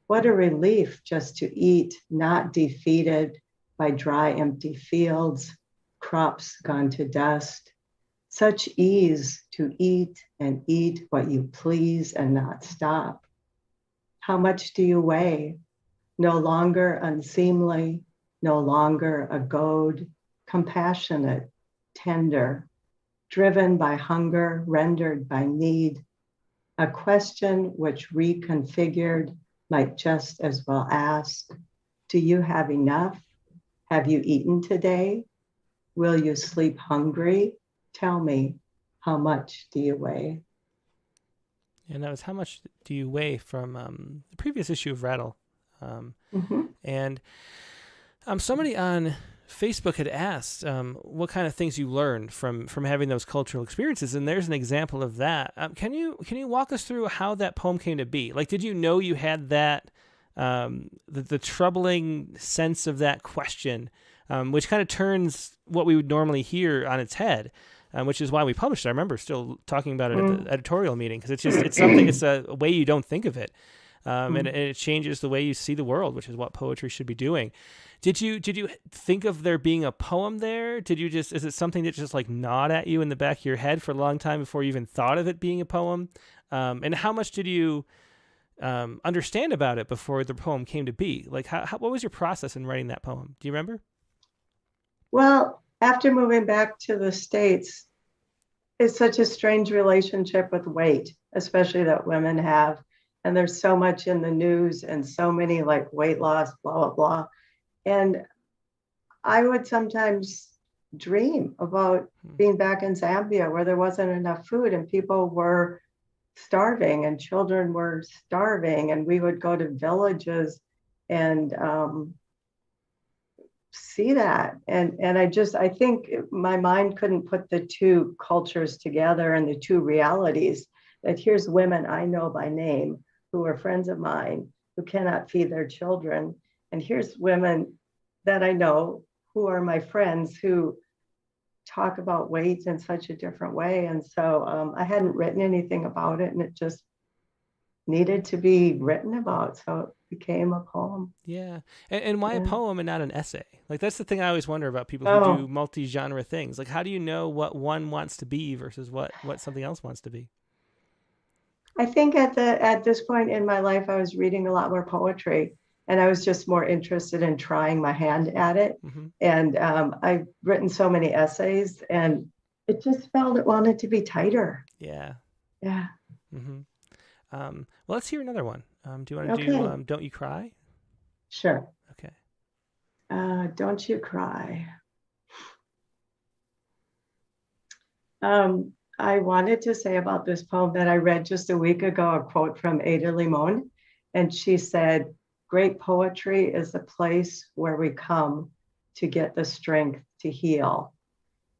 Speaker 3: What a relief just to eat, not defeated by dry, empty fields, crops gone to dust. Such ease to eat and eat what you please and not stop. How much do you weigh? No longer unseemly, no longer a goad, compassionate, tender, driven by hunger, rendered by need. A question which reconfigured might just as well ask, do you have enough? Have you eaten today? Will you sleep hungry? Tell me, how much do you weigh?
Speaker 1: And that was How Much Do You Weigh from the previous issue of Rattle. And somebody on Facebook had asked what kind of things you learned from having those cultural experiences, and there's an example of that. Can you walk us through how that poem came to be? Like, did you know you had that, the troubling sense of that question, which kind of turns what we would normally hear on its head? Which is why we published it. I remember still talking about it at the editorial meeting, because it's a way you don't think of it. And it changes the way you see the world, which is what poetry should be doing. Did you think of there being a poem there? Is it something that just like gnawed at you in the back of your head for a long time before you even thought of it being a poem? And how much did you understand about it before the poem came to be? Like, what was your process in writing that poem? Do you remember?
Speaker 3: Well, after moving back to the States, it's such a strange relationship with weight, especially that women have. And there's so much in the news and so many like weight loss, blah, blah, blah. And I would sometimes dream about being back in Zambia where there wasn't enough food and people were starving and children were starving. And we would go to villages and see that. And I think my mind couldn't put the two cultures together and the two realities, that here's women I know by name who are friends of mine who cannot feed their children. And here's women that I know who are my friends who talk about weight in such a different way. And so I hadn't written anything about it, and it just needed to be written about. So it became a poem.
Speaker 1: Yeah. And why a poem and not an essay? Like, that's the thing I always wonder about people who do multi-genre things. Like, how do you know what one wants to be versus what something else wants to be?
Speaker 3: I think at this point in my life, I was reading a lot more poetry, and I was just more interested in trying my hand at it.
Speaker 1: Mm-hmm.
Speaker 3: And I've written so many essays, and it just felt it wanted to be tighter.
Speaker 1: Yeah.
Speaker 3: Yeah.
Speaker 1: Mm-hmm. Well, let's hear another one. Do you want to do Don't You Cry?
Speaker 3: Sure.
Speaker 1: Okay.
Speaker 3: Don't You Cry. I wanted to say about this poem that I read just a week ago, a quote from Ada Limon, and she said, "Great poetry is a place where we come to get the strength to heal."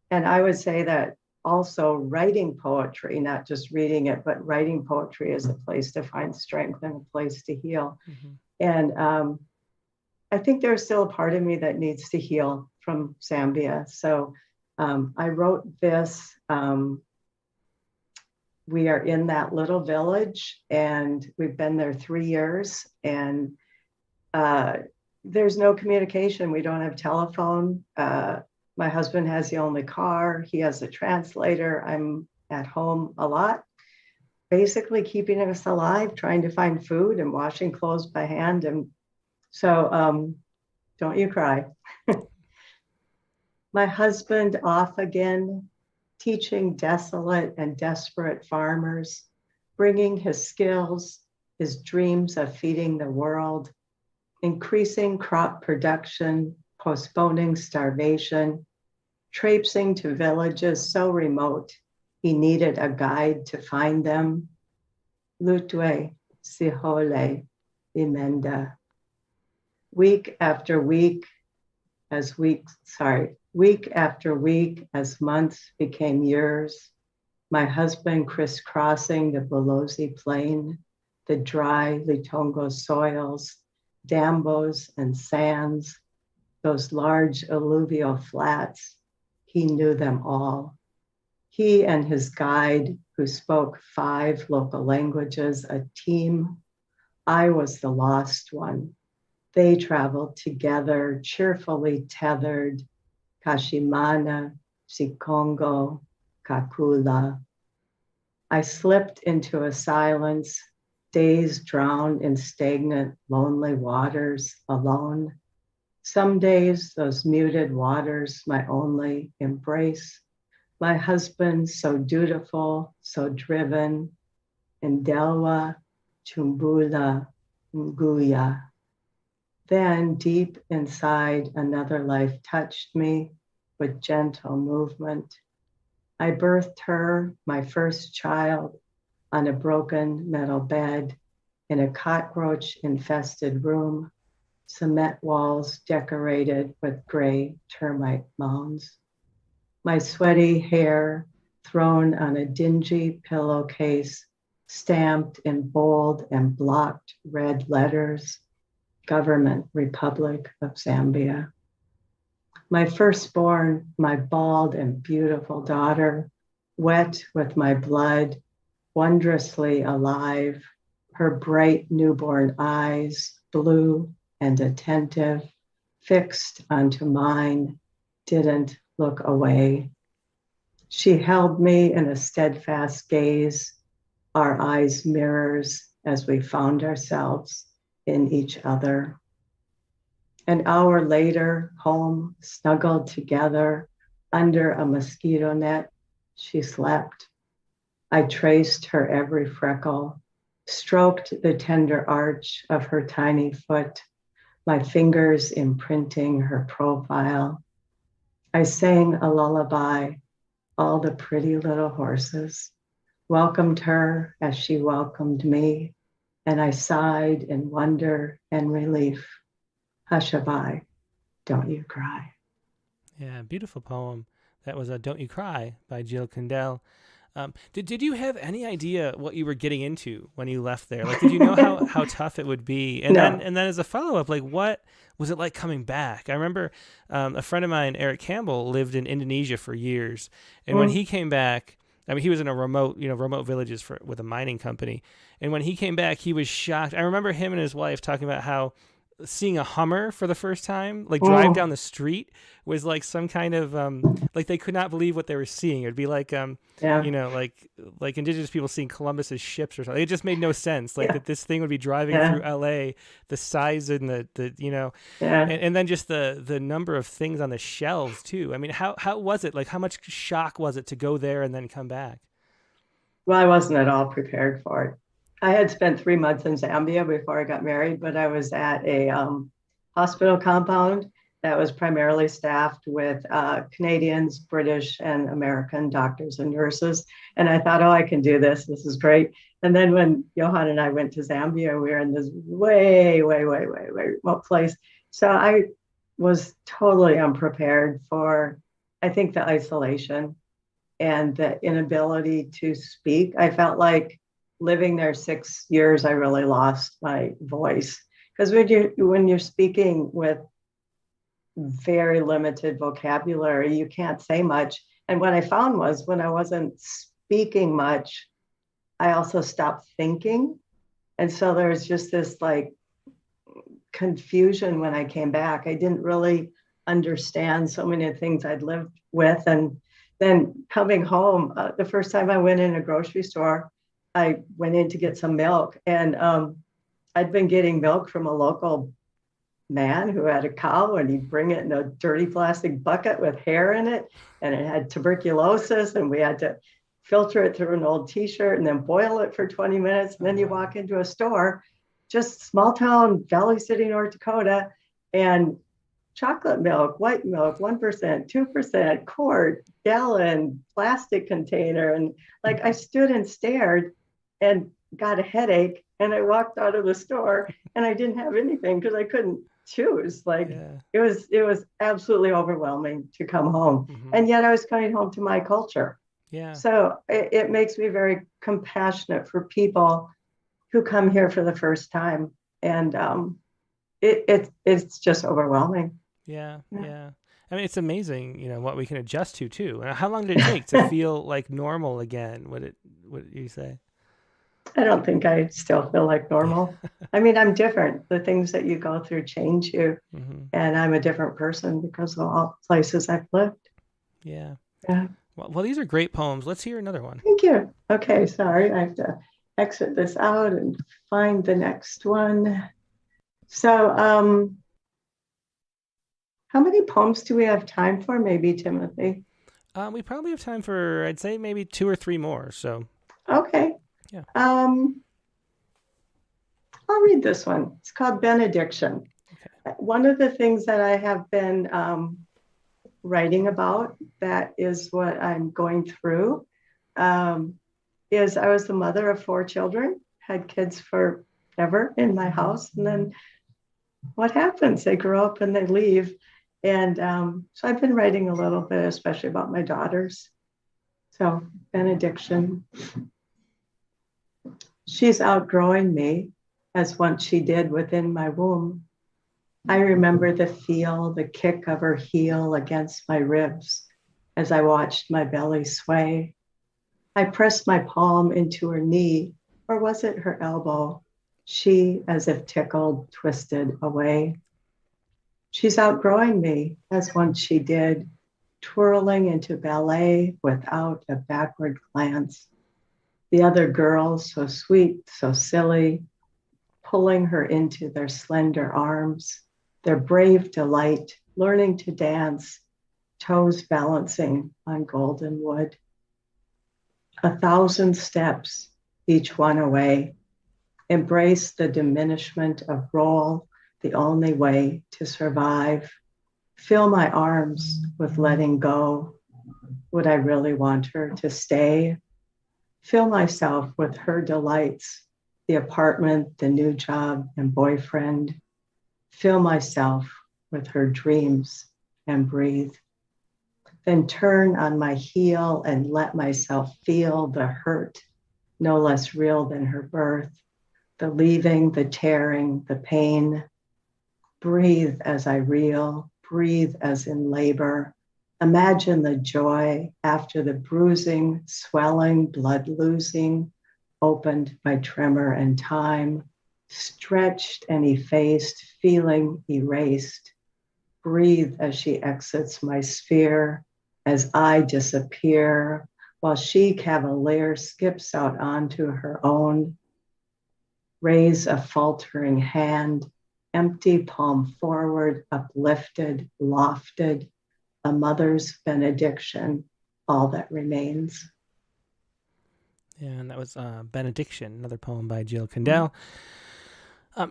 Speaker 3: And I would say that also writing poetry, not just reading it, but writing poetry is a place to find strength and a place to heal.
Speaker 1: Mm-hmm.
Speaker 3: And I think there's still a part of me that needs to heal from Zambia. So I wrote this. We are in that little village, and we've been there 3 years, and there's no communication. We don't have telephone. My husband has the only car. He has a translator. I'm at home a lot, basically keeping us alive, trying to find food and washing clothes by hand. And so don't you cry. My husband off again, teaching desolate and desperate farmers, bringing his skills, his dreams of feeding the world, increasing crop production, postponing starvation, traipsing to villages so remote he needed a guide to find them. Lutwe, Sihole, Imenda. Week after week, week after week, as months became years, my husband crisscrossing the Bolozi Plain, the dry Litongo soils, dambos and sands, those large alluvial flats. He knew them all. He and his guide, who spoke 5 local languages, a team. I was the lost one. They traveled together, cheerfully tethered, Kashimana, Sikongo, Kakula. I slipped into a silence, days drowned in stagnant, lonely waters, alone. Some days, those muted waters, my only embrace. My husband, so dutiful, so driven, Ndelwa, Chumbula, Nguya. Then deep inside, another life touched me with gentle movement. I birthed her, my first child, on a broken metal bed in a cockroach-infested room, cement walls decorated with gray termite mounds. My sweaty hair thrown on a dingy pillowcase, stamped in bold and blocked red letters, Government Republic of Zambia. My firstborn, my bald and beautiful daughter, wet with my blood, wondrously alive, her bright newborn eyes, blue and attentive, fixed onto mine, didn't look away. She held me in a steadfast gaze, our eyes mirrors as we found ourselves in each other. An hour later, home, snuggled together under a mosquito net, she slept. I traced her every freckle, stroked the tender arch of her tiny foot, my fingers imprinting her profile. I sang a lullaby, all the pretty little horses, welcomed her as she welcomed me, and I sighed in wonder and relief. Hushabai, Don't You Cry.
Speaker 1: Yeah, beautiful poem. That was Don't You Cry by Jill Kandel. Did you have any idea what you were getting into when you left there? Like, did you know how tough it would be? And
Speaker 3: No.
Speaker 1: then as a follow-up, like, what was it like coming back? I remember a friend of mine, Eric Campbell, lived in Indonesia for years. And when he came back, I mean, he was in a remote villages with a mining company. And when he came back, he was shocked. I remember him and his wife talking about how seeing a Hummer for the first time, like drive down the street, was like some kind of like they could not believe what they were seeing. It'd be like like indigenous people seeing Columbus's ships or something. It just made no sense. Like that this thing would be driving through LA, the size and the and then just the number of things on the shelves too. I mean, how was it? Like, how much shock was it to go there and then come back?
Speaker 3: Well, I wasn't at all prepared for it. I had spent 3 months in Zambia before I got married, but I was at a hospital compound that was primarily staffed with Canadians, British, and American doctors and nurses. And I thought, oh, I can do this. This is great. And then when Johan and I went to Zambia, we were in this way remote place. So I was totally unprepared for, I think, the isolation and the inability to speak. I felt like living there 6 years, I really lost my voice. Because when you're speaking with very limited vocabulary, you can't say much. And what I found was when I wasn't speaking much, I also stopped thinking. And so there's just this like confusion when I came back. I didn't really understand so many things I'd lived with. And then coming home, the first time I went in a grocery store, I went in to get some milk, and I'd been getting milk from a local man who had a cow, and he'd bring it in a dirty plastic bucket with hair in it, and it had tuberculosis, and we had to filter it through an old t-shirt and then boil it for 20 minutes. And then you walk into a store, just small town, Valley City, North Dakota, and chocolate milk, white milk, 1%, 2%, quart, gallon, plastic container. And like I stood and stared and got a headache, and I walked out of the store and I didn't have anything because I couldn't choose. Like it was absolutely overwhelming to come home. And yet I was coming home to my culture. Yeah. So it makes me very compassionate for people who come here for the first time. And it's just overwhelming.
Speaker 1: Yeah. I mean, it's amazing, what we can adjust to too. And how long did it take to feel like normal again? What did you say?
Speaker 3: I don't think I still feel like normal. I mean, I'm different. The things that you go through change you. And I'm a different person because of all places I've lived.
Speaker 1: Yeah. Well, these are great poems. Let's hear another one.
Speaker 3: Thank you. Okay, sorry. I have to exit this out and find the next one. So, how many poems do we have time for, maybe, Timothy?
Speaker 1: We probably have time for, I'd say, maybe 2 or 3 more. So.
Speaker 3: Okay.
Speaker 1: Yeah.
Speaker 3: I'll read this one. It's called Benediction. Okay. One of the things that I have been writing about, that is what I'm going through, is I was the mother of 4 children, had kids forever in my house. And then what happens? They grow up and they leave. And so I've been writing a little bit, especially about my daughters. So, Benediction. She's outgrowing me, as once she did within my womb. I remember the kick of her heel against my ribs as I watched my belly sway. I pressed my palm into her knee, or was it her elbow? She, as if tickled, twisted away. She's outgrowing me, as once she did, twirling into ballet without a backward glance. The other girls, so sweet, so silly, pulling her into their slender arms, their brave delight, learning to dance, toes balancing on golden wood. 1,000 steps, each one away. Embrace the diminishment of role, the only way to survive. Fill my arms with letting go. Would I really want her to stay? Fill myself with her delights, the apartment, the new job, and boyfriend. Fill myself with her dreams and breathe. Then turn on my heel and let myself feel the hurt, no less real than her birth, the leaving, the tearing, the pain. Breathe as I reel, breathe as in labor. Imagine the joy after the bruising, swelling, blood losing, opened by tremor and time, stretched and effaced, feeling erased. Breathe as she exits my sphere, as I disappear, while she cavalier skips out onto her own. Raise a faltering hand, empty palm forward, uplifted, lofted, a mother's benediction, all that remains.
Speaker 1: Yeah, and that was Benediction, another poem by Jill Kandel.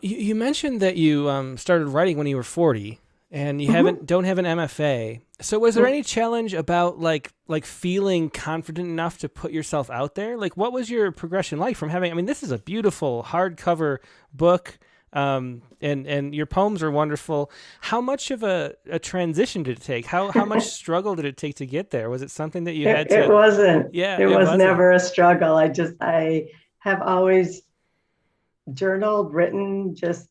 Speaker 1: You mentioned that you started writing when you were 40, and you don't have an MFA. So was there any challenge about like feeling confident enough to put yourself out there? Like, what was your progression like from having? I mean, this is a beautiful hardcover book. And your poems are wonderful. How much of a transition did it take? How much struggle did it take to get there? Was it something that you had to?
Speaker 3: It wasn't.
Speaker 1: Yeah,
Speaker 3: it was
Speaker 1: wasn't.
Speaker 3: Never a struggle. I have always journaled, written, just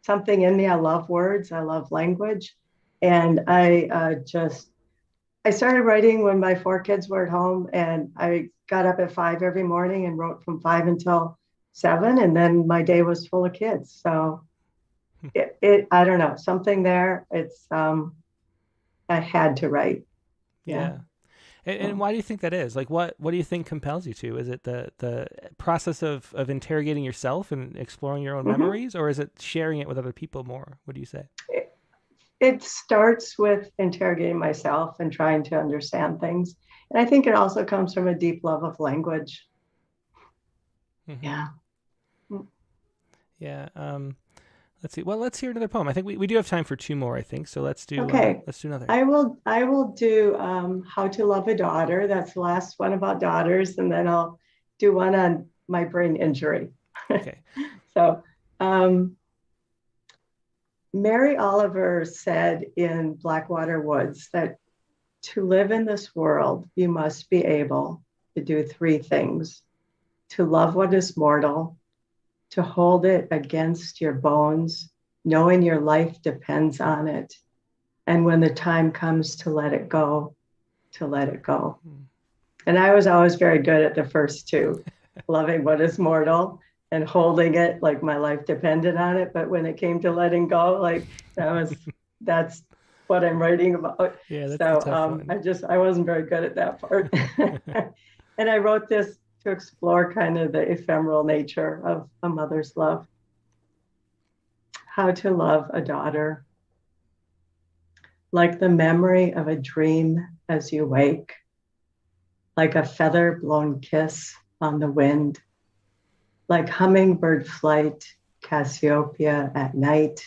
Speaker 3: something in me. I love words. I love language. And I started writing when my 4 kids were at home, and I got up at 5 every morning and wrote from 5 until 7, and then my day was full of kids. So I don't know, something there. It's I had to write.
Speaker 1: Yeah. And why do you think that is? Like, what do you think compels you to? Is it the process of interrogating yourself and exploring your own memories, or is it sharing it with other people more? What do you say?
Speaker 3: It starts with interrogating myself and trying to understand things. And I think it also comes from a deep love of language. Yeah.
Speaker 1: Yeah. Let's see. Well, let's hear another poem. I think we do have time for 2 more, I think. So let's do another.
Speaker 3: I will do How to Love a Daughter. That's the last one about daughters. And then I'll do one on my brain injury.
Speaker 1: Okay.
Speaker 3: So Mary Oliver said in Blackwater Woods that to live in this world, you must be able to do 3 things: to love what is mortal, to hold it against your bones, knowing your life depends on it, and when the time comes to let it go, to let it go. And I was always very good at the first 2, loving what is mortal and holding it like my life depended on it. But when it came to letting go, like that's what I'm writing about.
Speaker 1: Yeah, that's
Speaker 3: so
Speaker 1: a tough one.
Speaker 3: I wasn't very good at that part. And I wrote this to explore kind of the ephemeral nature of a mother's love. How to love a daughter. Like the memory of a dream as you wake, like a feather blown kiss on the wind, like hummingbird flight, Cassiopeia at night,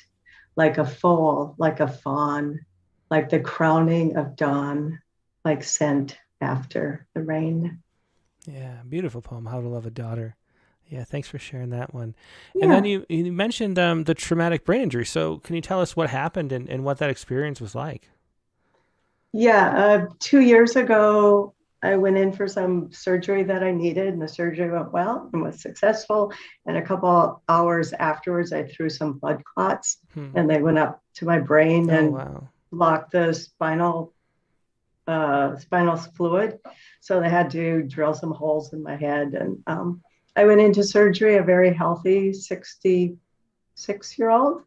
Speaker 3: like a foal, like a fawn, like the crowning of dawn, like scent after the rain.
Speaker 1: Yeah, beautiful poem, How to Love a Daughter. Yeah, thanks for sharing that one.
Speaker 3: Yeah.
Speaker 1: And then you mentioned the traumatic brain injury. So can you tell us what happened and what that experience was like?
Speaker 3: Yeah, 2 years ago, I went in for some surgery that I needed, and the surgery went well and was successful. And a couple hours afterwards, I threw some blood clots, and they went up to my brain and blocked the spinal fluid. So they had to drill some holes in my head. And I went into surgery, a very healthy 66-year-old,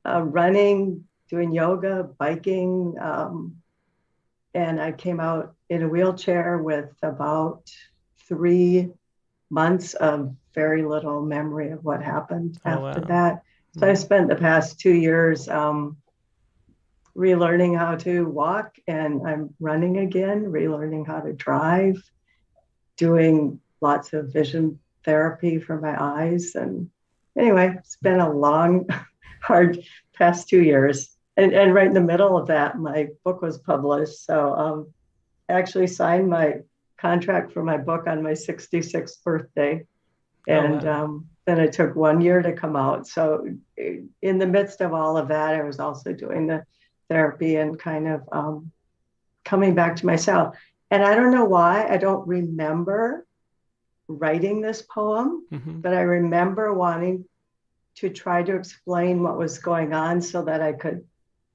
Speaker 3: running, doing yoga, biking. And I came out in a wheelchair with about 3 months of very little memory of what happened after that. So I spent the past 2 years relearning how to walk, and I'm running again, relearning how to drive, doing lots of vision therapy for my eyes. And anyway, it's been a long, hard past 2 years. And right in the middle of that, my book was published. So I actually signed my contract for my book on my 66th birthday. And then it took 1 year to come out. So in the midst of all of that, I was also doing the therapy and kind of coming back to myself. And I don't know why I don't remember writing this poem, but I remember wanting to try to explain what was going on so that I could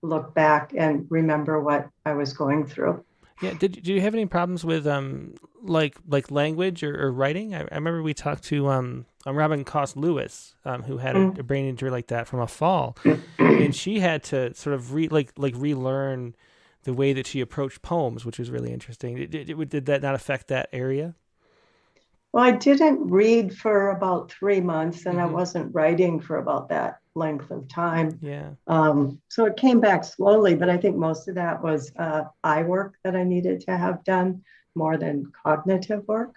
Speaker 3: look back and remember what I was going through.
Speaker 1: Yeah. Did you have any problems with like language or writing? I remember we talked to Robin Cost Lewis, who had a brain injury like that from a fall, and she had to sort of relearn the way that she approached poems, which was really interesting. Did that not affect that area?
Speaker 3: Well, I didn't read for about 3 months, and I wasn't writing for about that length of time.
Speaker 1: Yeah.
Speaker 3: So it came back slowly, but I think most of that was eye work that I needed to have done more than cognitive work.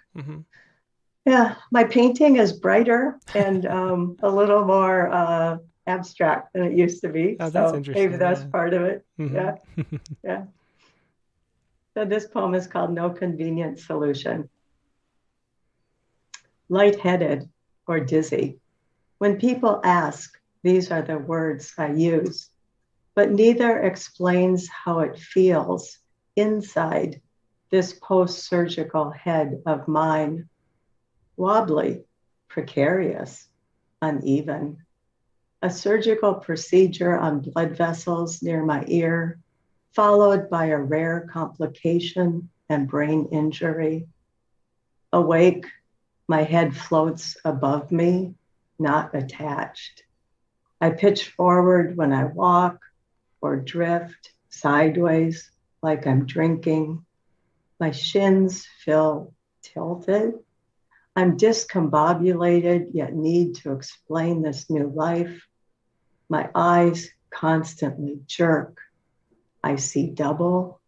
Speaker 3: Yeah, my painting is brighter and a little more abstract than it used to be.
Speaker 1: Oh,
Speaker 3: so
Speaker 1: that's interesting.
Speaker 3: Maybe that's part of it. Yeah. Yeah. So this poem is called No Convenient Solution. Lightheaded or dizzy. When people ask, these are the words I use, but neither explains how it feels inside this post-surgical head of mine. Wobbly, precarious, uneven. A surgical procedure on blood vessels near my ear, followed by a rare complication and brain injury. Awake, my head floats above me, not attached. I pitch forward when I walk or drift sideways like I'm drinking. My shins feel tilted. I'm discombobulated, yet need to explain this new life. My eyes constantly jerk. I see double.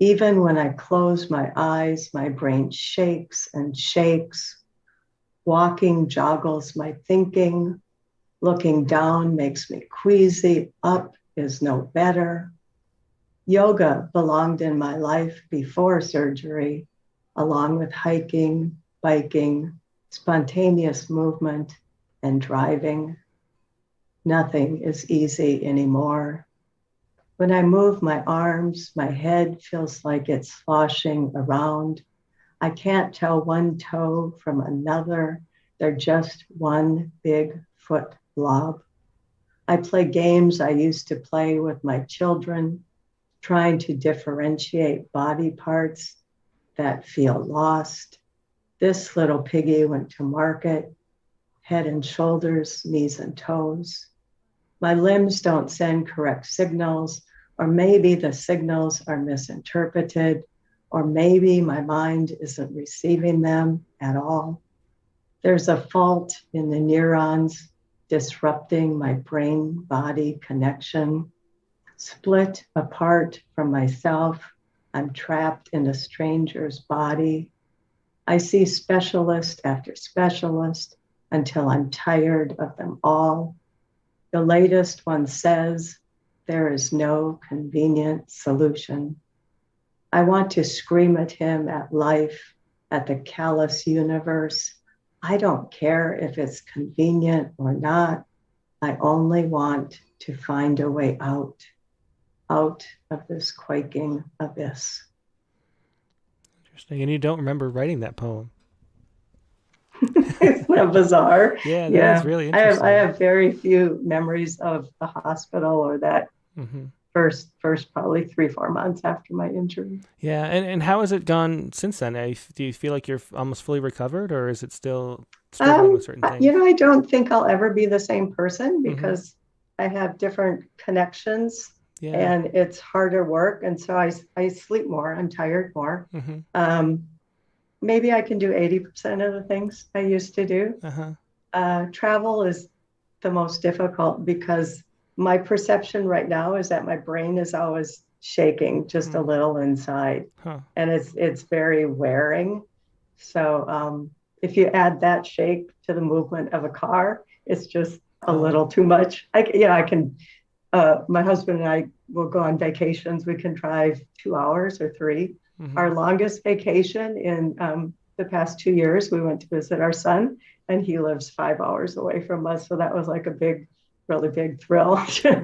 Speaker 3: Even when I close my eyes, my brain shakes and shakes. Walking joggles my thinking. Looking down makes me queasy. Up is no better. Yoga belonged in my life before surgery, along with hiking, biking, spontaneous movement, and driving. Nothing is easy anymore. When I move my arms, my head feels like it's sloshing around. I can't tell one toe from another. They're just one big foot blob. I play games I used to play with my children, trying to differentiate body parts that feel lost. This little piggy went to market, head and shoulders, knees and toes. My limbs don't send correct signals, or maybe the signals are misinterpreted, or maybe my mind isn't receiving them at all. There's a fault in the neurons disrupting my brain-body connection. Split apart from myself, I'm trapped in a stranger's body. I see specialist after specialist until I'm tired of them all. The latest one says, there is no convenient solution. I want to scream at him, at life, at the callous universe. I don't care if it's convenient or not. I only want to find a way out of this quaking abyss.
Speaker 1: Interesting. And you don't remember writing that poem?
Speaker 3: Isn't that bizarre?
Speaker 1: Yeah, that's really interesting.
Speaker 3: I have very few memories of the hospital or that first probably 3-4 months after my injury.
Speaker 1: Yeah, and how has it gone since then? Do you feel like you're almost fully recovered, or is it still struggling with certain things?
Speaker 3: I don't think I'll ever be the same person because I have different connections and it's harder work. And so I sleep more, I'm tired more. Maybe I can do 80% of the things I used to do. Travel is the most difficult because my perception right now is that my brain is always shaking just a little inside. And it's very wearing. So if you add that shake to the movement of a car, it's just a little too much. I can, my husband and I will go on vacations. We can drive 2 hours or 3. Our longest vacation in the past 2 years, we went to visit our son, and he lives 5 hours away from us. So that was like a really big thrill to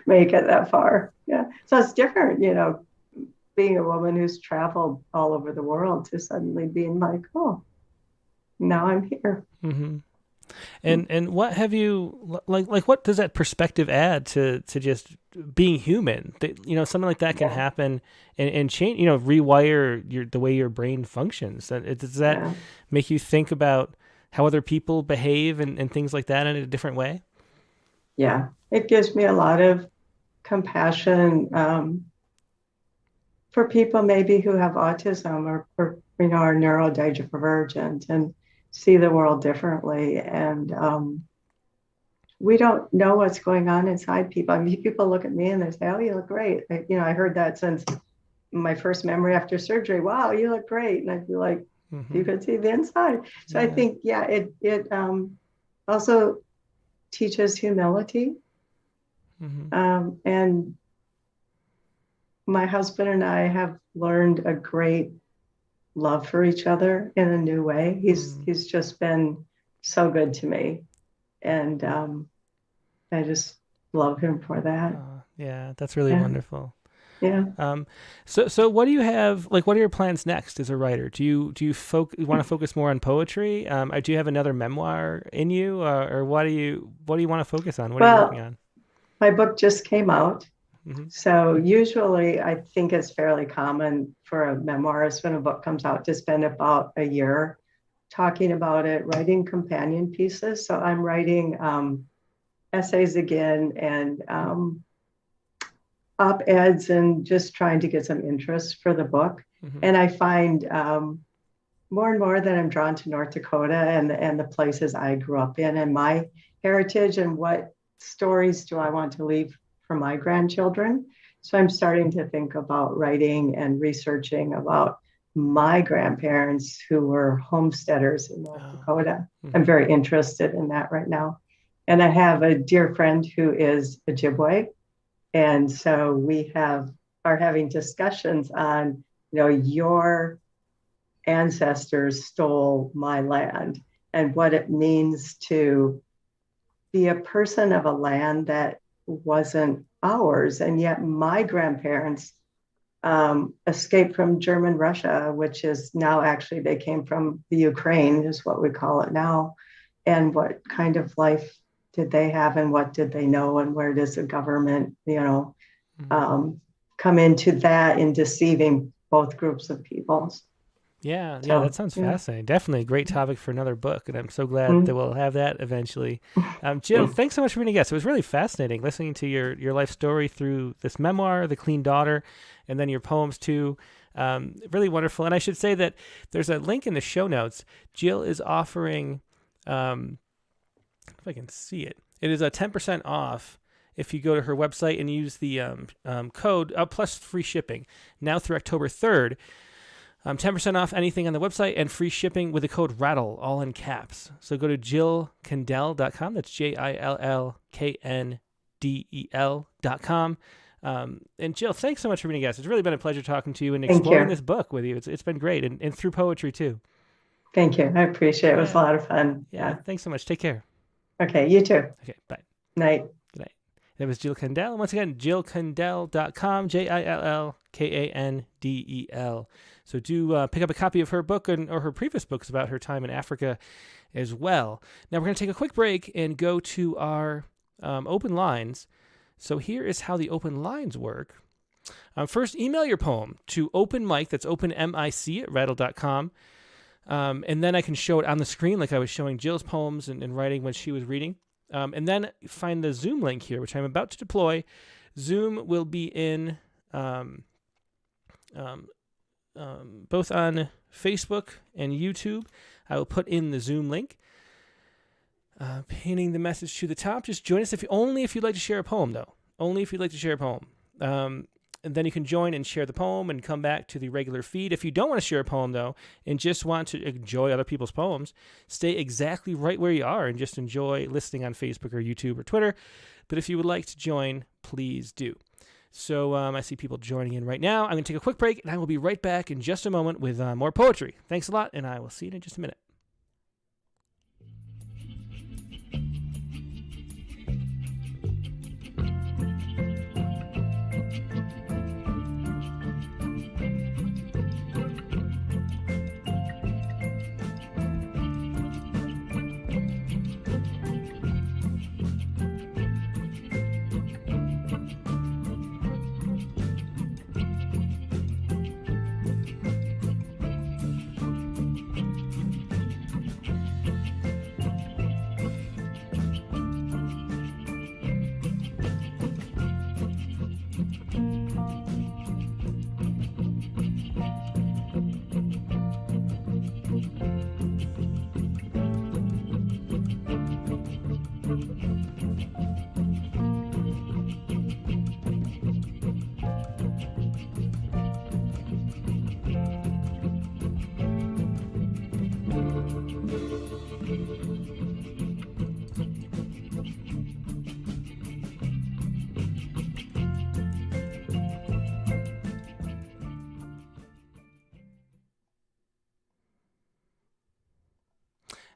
Speaker 3: make it that far. Yeah. So it's different, being a woman who's traveled all over the world to suddenly being like, oh, now I'm here.
Speaker 1: Mm-hmm. And what have you like? What does that perspective add to just being human? Something like that can happen and change. Rewire the way your brain functions. Does that make you think about how other people behave and things like that in a different way?
Speaker 3: Yeah, it gives me a lot of compassion for people maybe who have autism or are neurodivergent and see the world differently. And we don't know what's going on inside people. I mean, people look at me and they say, oh, you look great. I heard that since my first memory after surgery. Wow, you look great. And I'd be like, you could see the inside. So I think, it also teaches humility. And my husband and I have learned a great love for each other in a new way. He's just been so good to me, and I just love him for that.
Speaker 1: Yeah, that's really wonderful.
Speaker 3: Yeah.
Speaker 1: So what do you have? Like, what are your plans next as a writer? Do you want to focus more on poetry? Do you have another memoir in you, or what do you want to focus on? What are you working on?
Speaker 3: My book just came out. So usually I think it's fairly common for a memoirist when a book comes out to spend about a year talking about it, writing companion pieces. So I'm writing essays again and op-eds and just trying to get some interest for the book. And I find more and more that I'm drawn to North Dakota and the places I grew up in and my heritage and what stories do I want to leave for my grandchildren. So I'm starting to think about writing and researching about my grandparents who were homesteaders in North Dakota. I'm very interested in that right now. And I have a dear friend who is Ojibwe. And so we are having discussions on, your ancestors stole my land and what it means to be a person of a land that wasn't ours. And yet my grandparents escaped from German Russia, which is now actually, they came from the Ukraine is what we call it now. And what kind of life did they have and what did they know? And where does the government, come into that in deceiving both groups of peoples?
Speaker 1: Yeah, that sounds fascinating. Definitely a great topic for another book, and I'm so glad that we'll have that eventually. Jill, thanks so much for being a guest. It was really fascinating listening to your life story through this memoir, The Clean Daughter, and then your poems too. Really wonderful. And I should say that there's a link in the show notes. Jill is offering, if I can see it, it is a 10% off if you go to her website and use the code plus free shipping now through October 3rd. 10% off anything on the website and free shipping with the code RATTLE, all in caps. So go to jillkandel.com. That's JILLKNDEL.com. And Jill, thanks so much for being a guest. It's really been a pleasure talking to you and exploring this book with you. It's been great, and through poetry too.
Speaker 3: Thank you. I appreciate it. It was a lot of fun.
Speaker 1: Yeah. Thanks so much. Take care.
Speaker 3: Okay. You too.
Speaker 1: Okay. Bye.
Speaker 3: Night.
Speaker 1: Good night. That was Jill Kandel. And once again, jillkandel.com, JILLKANDEL. So do pick up a copy of her book or her previous books about her time in Africa as well. Now we're going to take a quick break and go to our open lines. So here is how the open lines work. First, email your poem to openmic, that's openmic at rattle.com. And then I can show it on the screen like I was showing Jill's poems and writing when she was reading. And then find the Zoom link here, which I'm about to deploy. Zoom will be in both on Facebook and YouTube. I will put in the Zoom link. Pinning the message to the top. Just join us only if you'd like to share a poem, though. Only if you'd like to share a poem. And then you can join and share the poem and come back to the regular feed. If you don't want to share a poem, though, and just want to enjoy other people's poems, stay exactly right where you are and just enjoy listening on Facebook or YouTube or Twitter. But if you would like to join, please do. So I see people joining in right now. I'm going to take a quick break, and I will be right back in just a moment with more poetry. Thanks a lot, and I will see you in just a minute.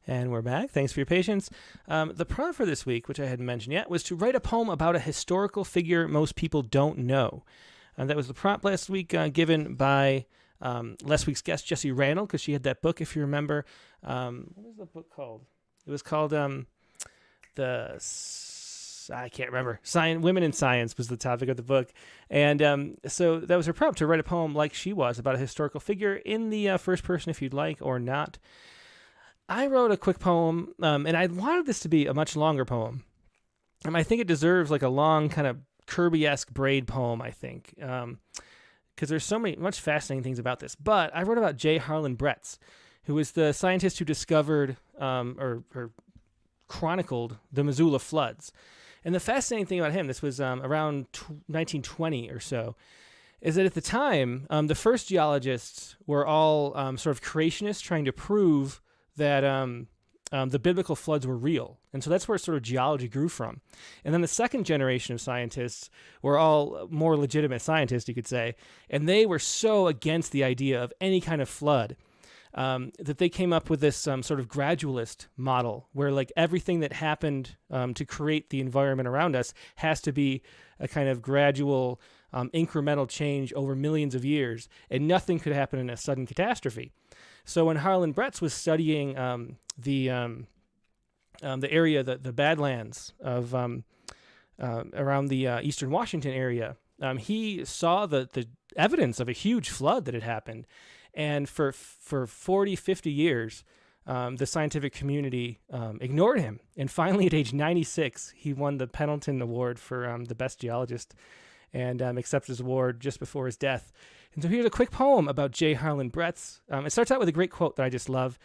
Speaker 1: And we're back. Thanks for your patience. The prompt for this week, which I hadn't mentioned yet, was to write a poem about a historical figure most people don't know. That was the prompt last week given by last week's guest, Jessie Randall, because she had that book, if you remember. What was the book called? It was called I can't remember. Women in Science was the topic of the book. And so that was her prompt, to write a poem like she was about a historical figure in the first person, if you'd like, or not. I wrote a quick poem, and I wanted this to be a much longer poem. I think it deserves like a long kind of Kirby-esque braid poem, I think, because there's much fascinating things about this. But I wrote about J. Harlan Bretz, who was the scientist who discovered or chronicled the Missoula floods. And the fascinating thing about him, this was around 1920 or so, is that at the time, the first geologists were all sort of creationists trying to prove that the biblical floods were real. And so that's where sort of geology grew from. And then the second generation of scientists were all more legitimate scientists, you could say. And they were so against the idea of any kind of flood that they came up with this sort of gradualist model where like everything that happened to create the environment around us has to be a kind of gradual incremental change over millions of years, and nothing could happen in a sudden catastrophe. So when Harlan Bretz was studying the area, the Badlands of around the eastern Washington area, he saw the evidence of a huge flood that had happened. And for 40, 50 years, the scientific community ignored him. And finally, at age 96, he won the Pendleton Award for the best geologist and accepted his award just before his death. And so here's a quick poem about J. Harlan Bretz. It starts out with a great quote that I just love.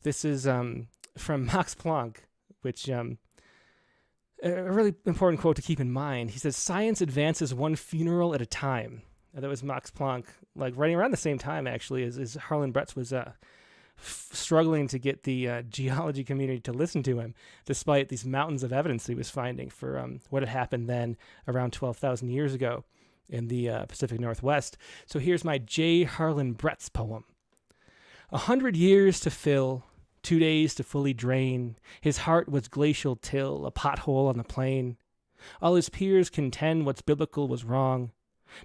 Speaker 1: This is from Max Planck, which a really important quote to keep in mind. He says, "Science advances one funeral at a time." That was Max Planck, like writing around the same time, actually, as Harlan Bretz was struggling to get the geology community to listen to him, despite these mountains of evidence he was finding for what had happened then around 12,000 years ago in the Pacific Northwest. So here's my J. Harlan Bretz poem. 100 years to fill, 2 days to fully drain. His heart was glacial till, a pothole on the plain. All his peers contend what's biblical was wrong.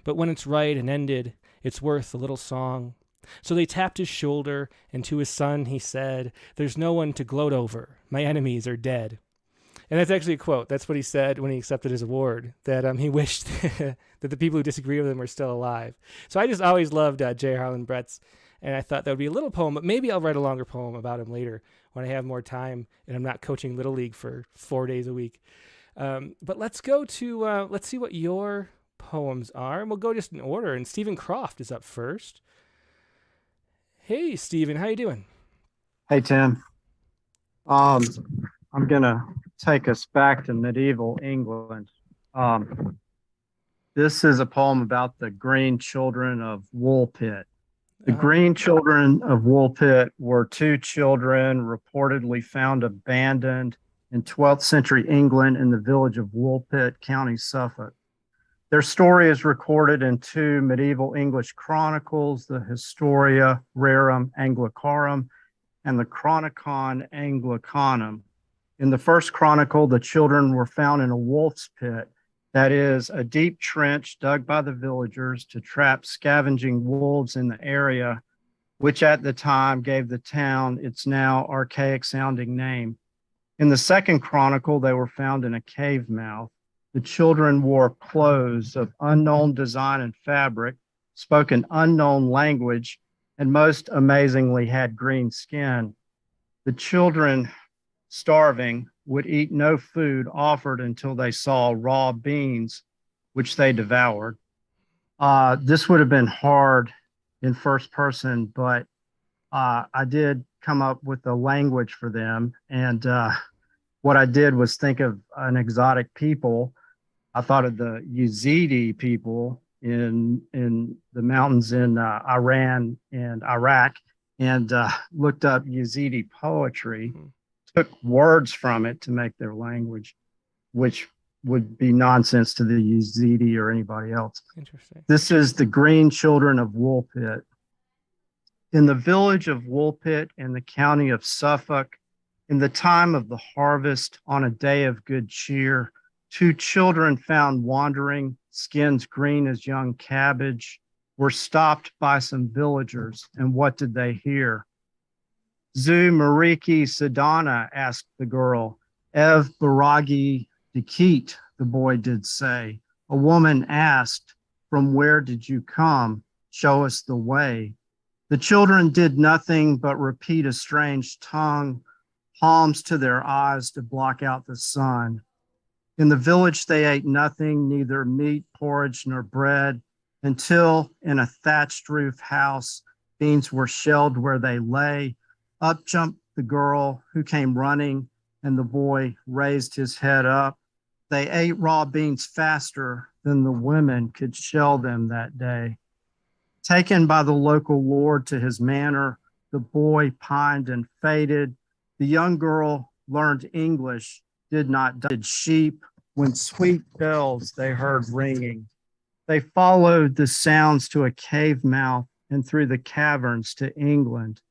Speaker 1: But when it's right and ended, it's worth a little song. So they tapped his shoulder, and to his son he said, "There's no one to gloat over. My enemies are dead." And that's actually a quote. That's what he said when he accepted his award, that he wished that the people who disagree with him were still alive. So I just always loved J. Harlan Bretz, and I thought that would be a little poem, but maybe I'll write a longer poem about him later when I have more time and I'm not coaching Little League for 4 days a week. But let's go to, let's see what your poems are, and we'll go just in order. And Stephen Croft is up first. Hey, Stephen, how you doing?
Speaker 4: Hey, Tim. I'm gonna take us back to medieval England. This is a poem about the Green Children of Woolpit. The Green Children of Woolpit were two children reportedly found abandoned in 12th century England in the village of Woolpit, County Suffolk. Their story is recorded in two medieval English chronicles, the Historia Rerum Anglicarum and the Chronicon Anglicanum. In the first chronicle, the children were found in a wolf's pit, that is, a deep trench dug by the villagers to trap scavenging wolves in the area, which at the time gave the town its now archaic sounding name. In the second chronicle, they were found in a cave mouth. The children wore clothes of unknown design and fabric, spoke an unknown language, and most amazingly had green skin. The children, starving, would eat no food offered until they saw raw beans, which they devoured. This would have been hard in first person, but I did come up with a language for them. And what I did was think of an exotic people. I thought of the Yazidi people in the mountains in Iran and Iraq, and looked up Yazidi poetry, took words from it to make their language, which would be nonsense to the Yazidi or anybody else.
Speaker 1: Interesting.
Speaker 4: This is the Green Children of Woolpit. In the village of Woolpit in the county of Suffolk, In the time of the harvest, on a day of good cheer, two children found wandering, skins green as young cabbage, were stopped by some villagers. And what did they hear? Zu Mariki Sadana, asked the girl. Ev Baragi Dikit, the boy did say. A woman asked, from where did you come? Show us the way. The children did nothing but repeat a strange tongue, palms to their eyes to block out the sun. In the village, they ate nothing, neither meat, porridge, nor bread, until in a thatched roof house, beans were shelled where they lay. Up jumped the girl who came running, and the boy raised his head up. They ate raw beans faster than the women could shell them that day. Taken by the local lord to his manor, the boy pined and faded. The young girl learned English, did not did sheep when sweet bells they heard ringing. They followed the sounds to a cave mouth and through the caverns to England.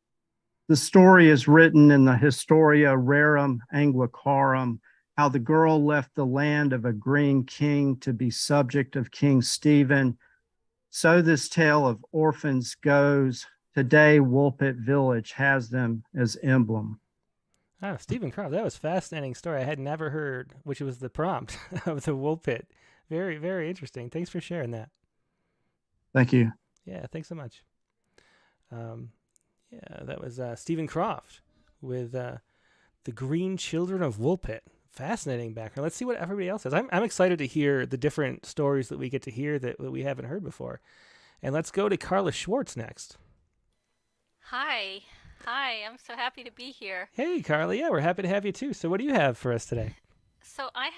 Speaker 4: The story is written in the Historia Rerum Anglicarum, how the girl left the land of a green king to be subject of King Stephen. So this tale of orphans goes. Today, Woolpit Village has them as emblem.
Speaker 1: Oh, Stephen Croft, that was a fascinating story. I had never heard, which was the prompt of the Woolpit. Very, very interesting. Thanks for sharing that.
Speaker 4: Thank you.
Speaker 1: Yeah, thanks so much. Yeah, that was Stephen Croft with The Green Children of Woolpit. Fascinating background. Let's see what everybody else has. I'm excited to hear the different stories that we get to hear that we haven't heard before. And let's go to Carla Schwartz next.
Speaker 5: Hi, I'm so happy to be here.
Speaker 1: Hey, Carla. Yeah, we're happy to have you too. So what do you have for us today?
Speaker 5: So I'm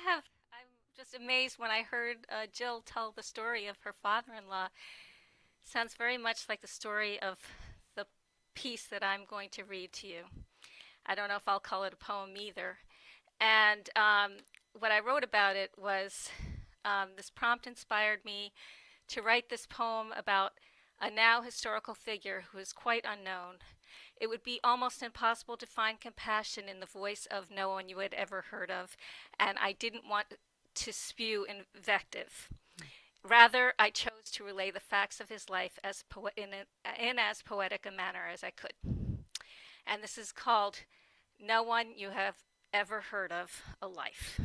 Speaker 5: just amazed when I heard Jill tell the story of her father-in-law. Sounds very much like the story of the piece that I'm going to read to you. I don't know if I'll call it a poem either. And what I wrote about it was this prompt inspired me to write this poem about a now historical figure who is quite unknown. It would be almost impossible to find compassion in the voice of no one you had ever heard of, and I didn't want to spew invective. Rather, I chose to relay the facts of his life in as poetic a manner as I could. And this is called No One You Have Ever Heard of, a Life.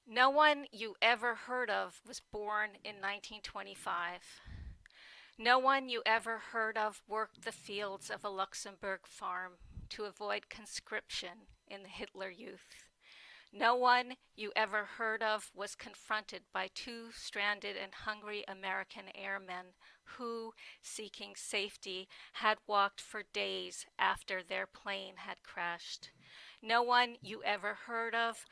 Speaker 5: No one you ever heard of was born in 1925. No one you ever heard of worked the fields of a Luxembourg farm to avoid conscription in the Hitler Youth. No one you ever heard of was confronted by two stranded and hungry American airmen who, seeking safety, had walked for days after their plane had crashed. No one you ever heard of,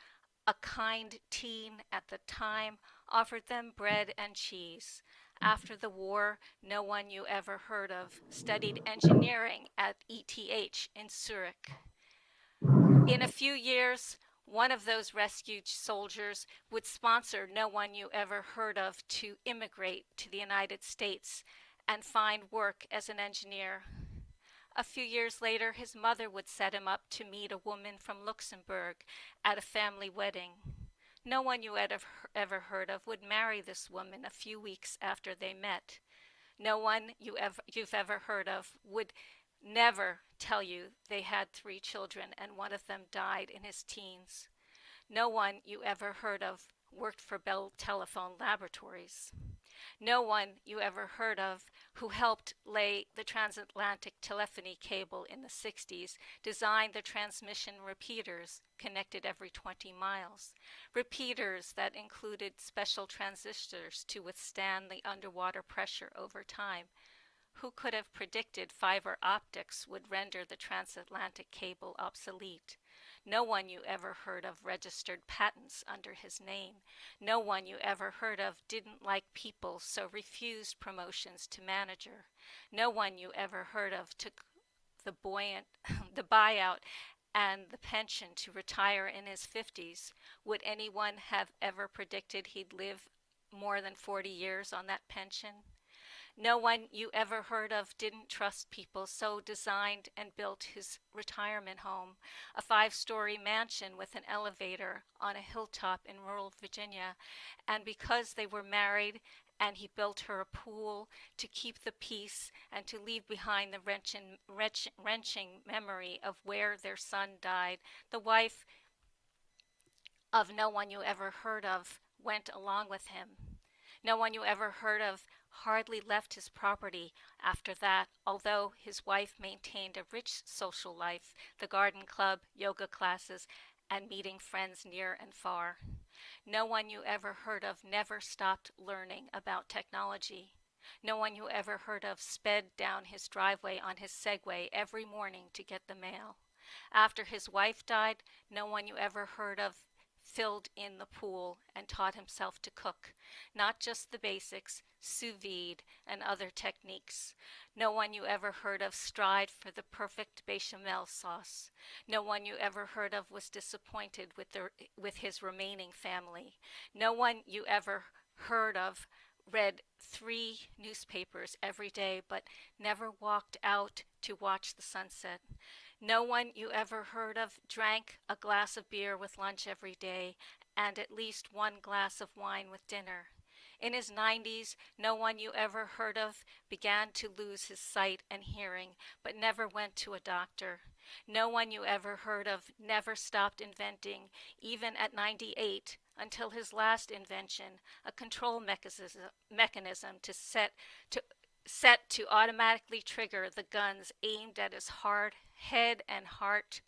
Speaker 5: a kind teen at the time, offered them bread and cheese. After the war, no one you ever heard of studied engineering at ETH in Zurich. In a few years, one of those rescued soldiers would sponsor no one you ever heard of to immigrate to the United States and find work as an engineer. A few years later, his mother would set him up to meet a woman from Luxembourg at a family wedding. No one you had ever heard of would marry this woman a few weeks after they met. No one you've ever heard of would never tell you they had 3 children and one of them died in his teens. No one you ever heard of worked for Bell Telephone Laboratories. No one you ever heard of who helped lay the transatlantic telephony cable in the 60s designed the transmission repeaters connected every 20 miles. Repeaters that included special transistors to withstand the underwater pressure over time. Who could have predicted fiber optics would render the transatlantic cable obsolete? No one you ever heard of registered patents under his name. No one you ever heard of didn't like people, so refused promotions to manager. No one you ever heard of took the buyout and the pension to retire in his 50s. Would anyone have ever predicted he'd live more than 40 years on that pension? No one you ever heard of didn't trust people, so designed and built his retirement home, a 5-story mansion with an elevator on a hilltop in rural Virginia. And because they were married and he built her a pool to keep the peace and to leave behind the wrenching memory of where their son died, the wife of no one you ever heard of went along with him. No one you ever heard of hardly left his property after that, although his wife maintained a rich social life, the garden club, yoga classes, and meeting friends near and far. No one you ever heard of never stopped learning about technology. No one you ever heard of sped down his driveway on his Segway every morning to get the mail. After his wife died, no one you ever heard of filled in the pool and taught himself to cook, not just the basics, sous vide and other techniques. No one you ever heard of strived for the perfect bechamel sauce. No one you ever heard of was disappointed with his remaining family. No one you ever heard of read 3 newspapers every day but never walked out to watch the sunset. No one you ever heard of drank a glass of beer with lunch every day and at least 1 glass of wine with dinner. In his 90s, no one you ever heard of began to lose his sight and hearing, but never went to a doctor. No one you ever heard of never stopped inventing, even at 98, until his last invention, a control mechanism set to automatically trigger the guns aimed at his head and heart.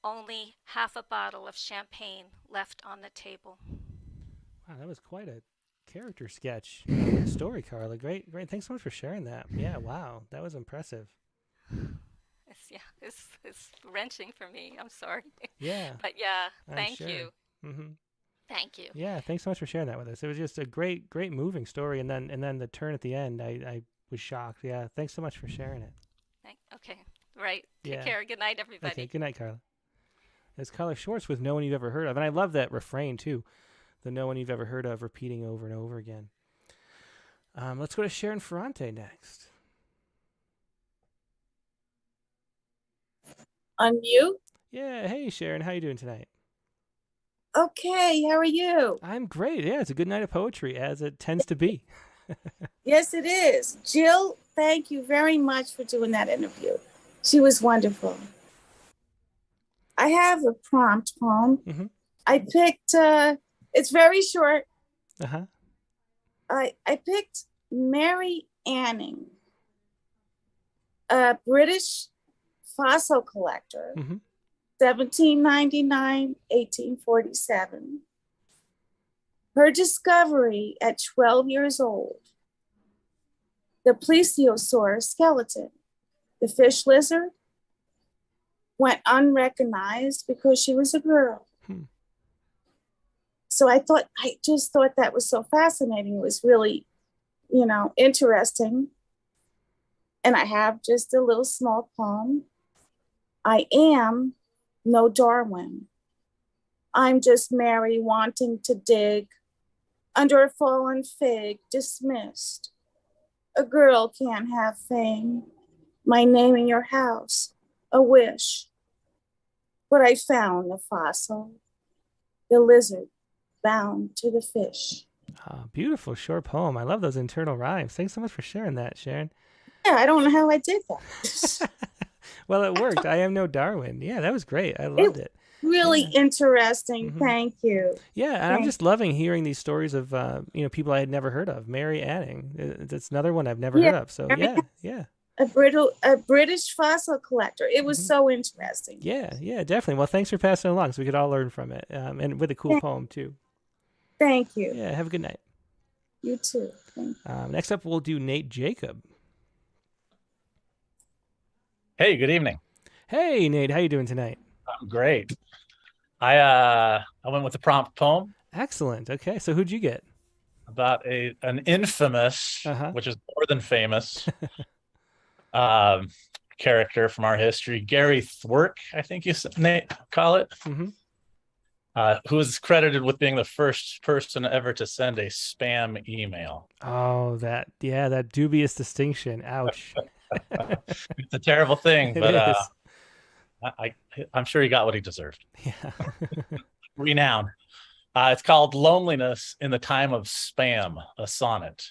Speaker 5: Only half a bottle of champagne left on the table.
Speaker 1: Wow, that was quite a character sketch story, Carla. Great. Thanks so much for sharing that. Yeah, wow, that was impressive.
Speaker 5: It's wrenching for me. I'm sorry.
Speaker 1: Yeah.
Speaker 5: But yeah, thank
Speaker 1: sure.
Speaker 5: you.
Speaker 1: Mm-hmm.
Speaker 5: Thank you.
Speaker 1: Yeah, thanks so much for sharing that with us. It was just a great moving story, and then the turn at the end, I was shocked. Yeah, thanks so much for sharing it.
Speaker 5: Okay, right. Take care. Good night, everybody.
Speaker 1: Okay, good night, Carla. It's Carla Schwartz with No One You've Ever Heard Of, and I love that refrain too, the No One You've Ever Heard Of repeating over and over again. Let's go to Sharon Ferrante next.
Speaker 6: Unmute.
Speaker 1: Yeah, hey Sharon, how you doing tonight?
Speaker 6: Okay, how are you?
Speaker 1: I'm great. Yeah, it's a good night of poetry, as it tends to be.
Speaker 6: Yes, it is. Jill, thank you very much for doing that interview. She was wonderful. I have a prompt poem.
Speaker 1: Mm-hmm.
Speaker 6: I picked, it's very short.
Speaker 1: Uh-huh.
Speaker 6: I picked Mary Anning, a British fossil collector, 1799, 1847. Her discovery at 12 years old, the plesiosaur skeleton, the fish lizard, went unrecognized because she was a girl. So I just thought that was so fascinating. It was really, interesting. And I have just a little small poem. I am no Darwin. I'm just Mary wanting to dig under a fallen fig, dismissed. A girl can't have fame, my name in your house, a wish. But I found the fossil, the lizard bound to the fish.
Speaker 1: Oh, beautiful short poem. I love those internal rhymes. Thanks so much for sharing that, Sharon.
Speaker 6: Yeah, I don't know how I did that.
Speaker 1: Well, it worked. I am no Darwin. Yeah, that was great. I loved it.
Speaker 6: Really interesting. Thank you.
Speaker 1: Yeah, and I'm just loving hearing these stories of people I had never heard of. Mary Anning. That's another one I've never heard of. So yeah.
Speaker 6: A British fossil collector. It was so interesting.
Speaker 1: Yeah, definitely. Well, thanks for passing it along so we could all learn from it. And with a cool poem too.
Speaker 6: Thank you.
Speaker 1: Yeah, have a good night.
Speaker 6: You too. Thank you.
Speaker 1: Next up, we'll do Nate Jacob.
Speaker 7: Hey, good evening.
Speaker 1: Hey, Nate, how you doing tonight?
Speaker 7: I'm great. I went with the prompt poem.
Speaker 1: Excellent. Okay, so who'd you get?
Speaker 7: About an infamous, which is more than famous, character from our history, Gary Thwark, I think you call it. who is credited with being the first person ever to send a spam email.
Speaker 1: Oh, that dubious distinction. Ouch.
Speaker 7: It's a terrible thing,
Speaker 1: It
Speaker 7: but
Speaker 1: is.
Speaker 7: I'm sure he got what he deserved.
Speaker 1: Yeah.
Speaker 7: Renowned. It's called Loneliness in the Time of Spam, a sonnet.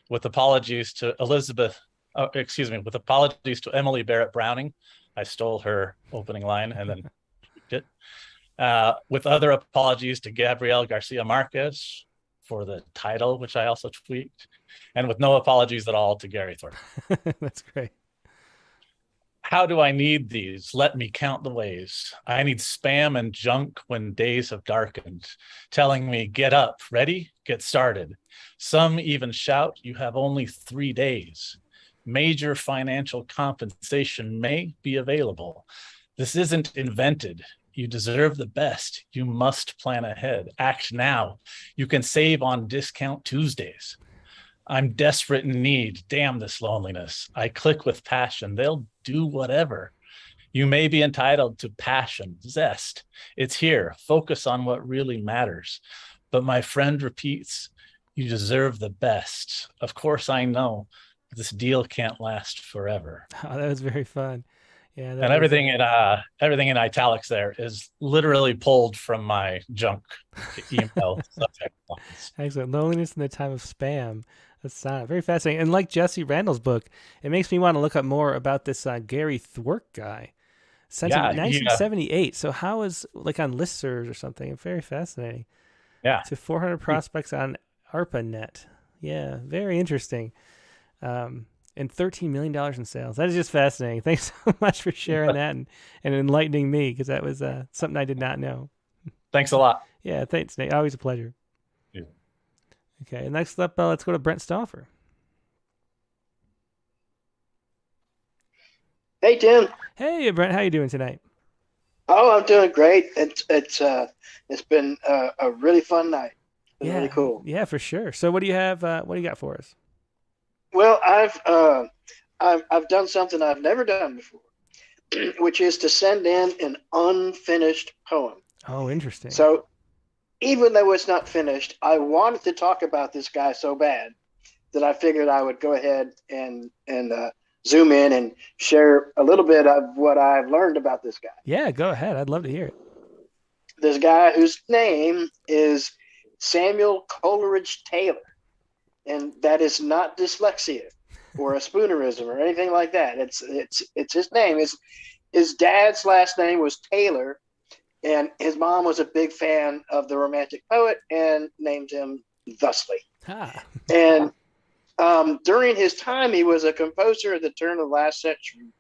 Speaker 7: With apologies to with apologies to Emily Barrett Browning. I stole her opening line and then tweaked it. With other apologies to Gabriel Garcia Marquez for the title, which I also tweaked. And with no apologies at all to Gary Thorpe.
Speaker 1: That's great.
Speaker 7: How do I need these? Let me count the ways. I need spam and junk when days have darkened, telling me, get up, ready, get started. Some even shout, you have only 3 days. Major financial compensation may be available. This isn't invented. You deserve the best. You must plan ahead. Act now. You can save on discount Tuesdays. I'm desperate in need. Damn this loneliness. I click with passion. They'll do whatever. You may be entitled to passion, zest. It's here. Focus on what really matters. But my friend repeats, you deserve the best. Of course, I know this deal can't last forever.
Speaker 1: Oh, that was very fun. Yeah.
Speaker 7: And everything in italics there is literally pulled from my junk email subject lines.
Speaker 1: Excellent. Loneliness in the Time of Spam. That's very fascinating. And like Jesse Randall's book, it makes me want to look up more about this Gary Thorpe guy. Since 1978. So how is like on listservs or something? Very fascinating.
Speaker 7: Yeah.
Speaker 1: To 400 prospects on ARPANET. Yeah, very interesting. And $13 million in sales. That is just fascinating. Thanks so much for sharing that and enlightening me, because that was something I did not know.
Speaker 7: Thanks a lot.
Speaker 1: Yeah, thanks, Nate. Always a pleasure.
Speaker 7: Yeah.
Speaker 1: Okay, next up, let's go to Brent Stauffer.
Speaker 8: Hey, Tim.
Speaker 1: Hey, Brent. How you doing tonight?
Speaker 8: Oh, I'm doing great. It's been a really fun night. It's been really cool.
Speaker 1: Yeah, for sure. So, what do you have? What do you got for us?
Speaker 8: Well, I've done something I've never done before, which is to send in an unfinished poem.
Speaker 1: Oh, interesting.
Speaker 8: So, even though it's not finished, I wanted to talk about this guy so bad that I figured I would go ahead and zoom in and share a little bit of what I've learned about this guy.
Speaker 1: Yeah, go ahead. I'd love to hear it.
Speaker 8: This guy whose name is Samuel Coleridge Taylor, and that is not dyslexia or a spoonerism or anything like that. It's his name. His dad's last name was Taylor, and his mom was a big fan of the Romantic poet and named him thusly. And during his time, he was a composer at the turn of the last century.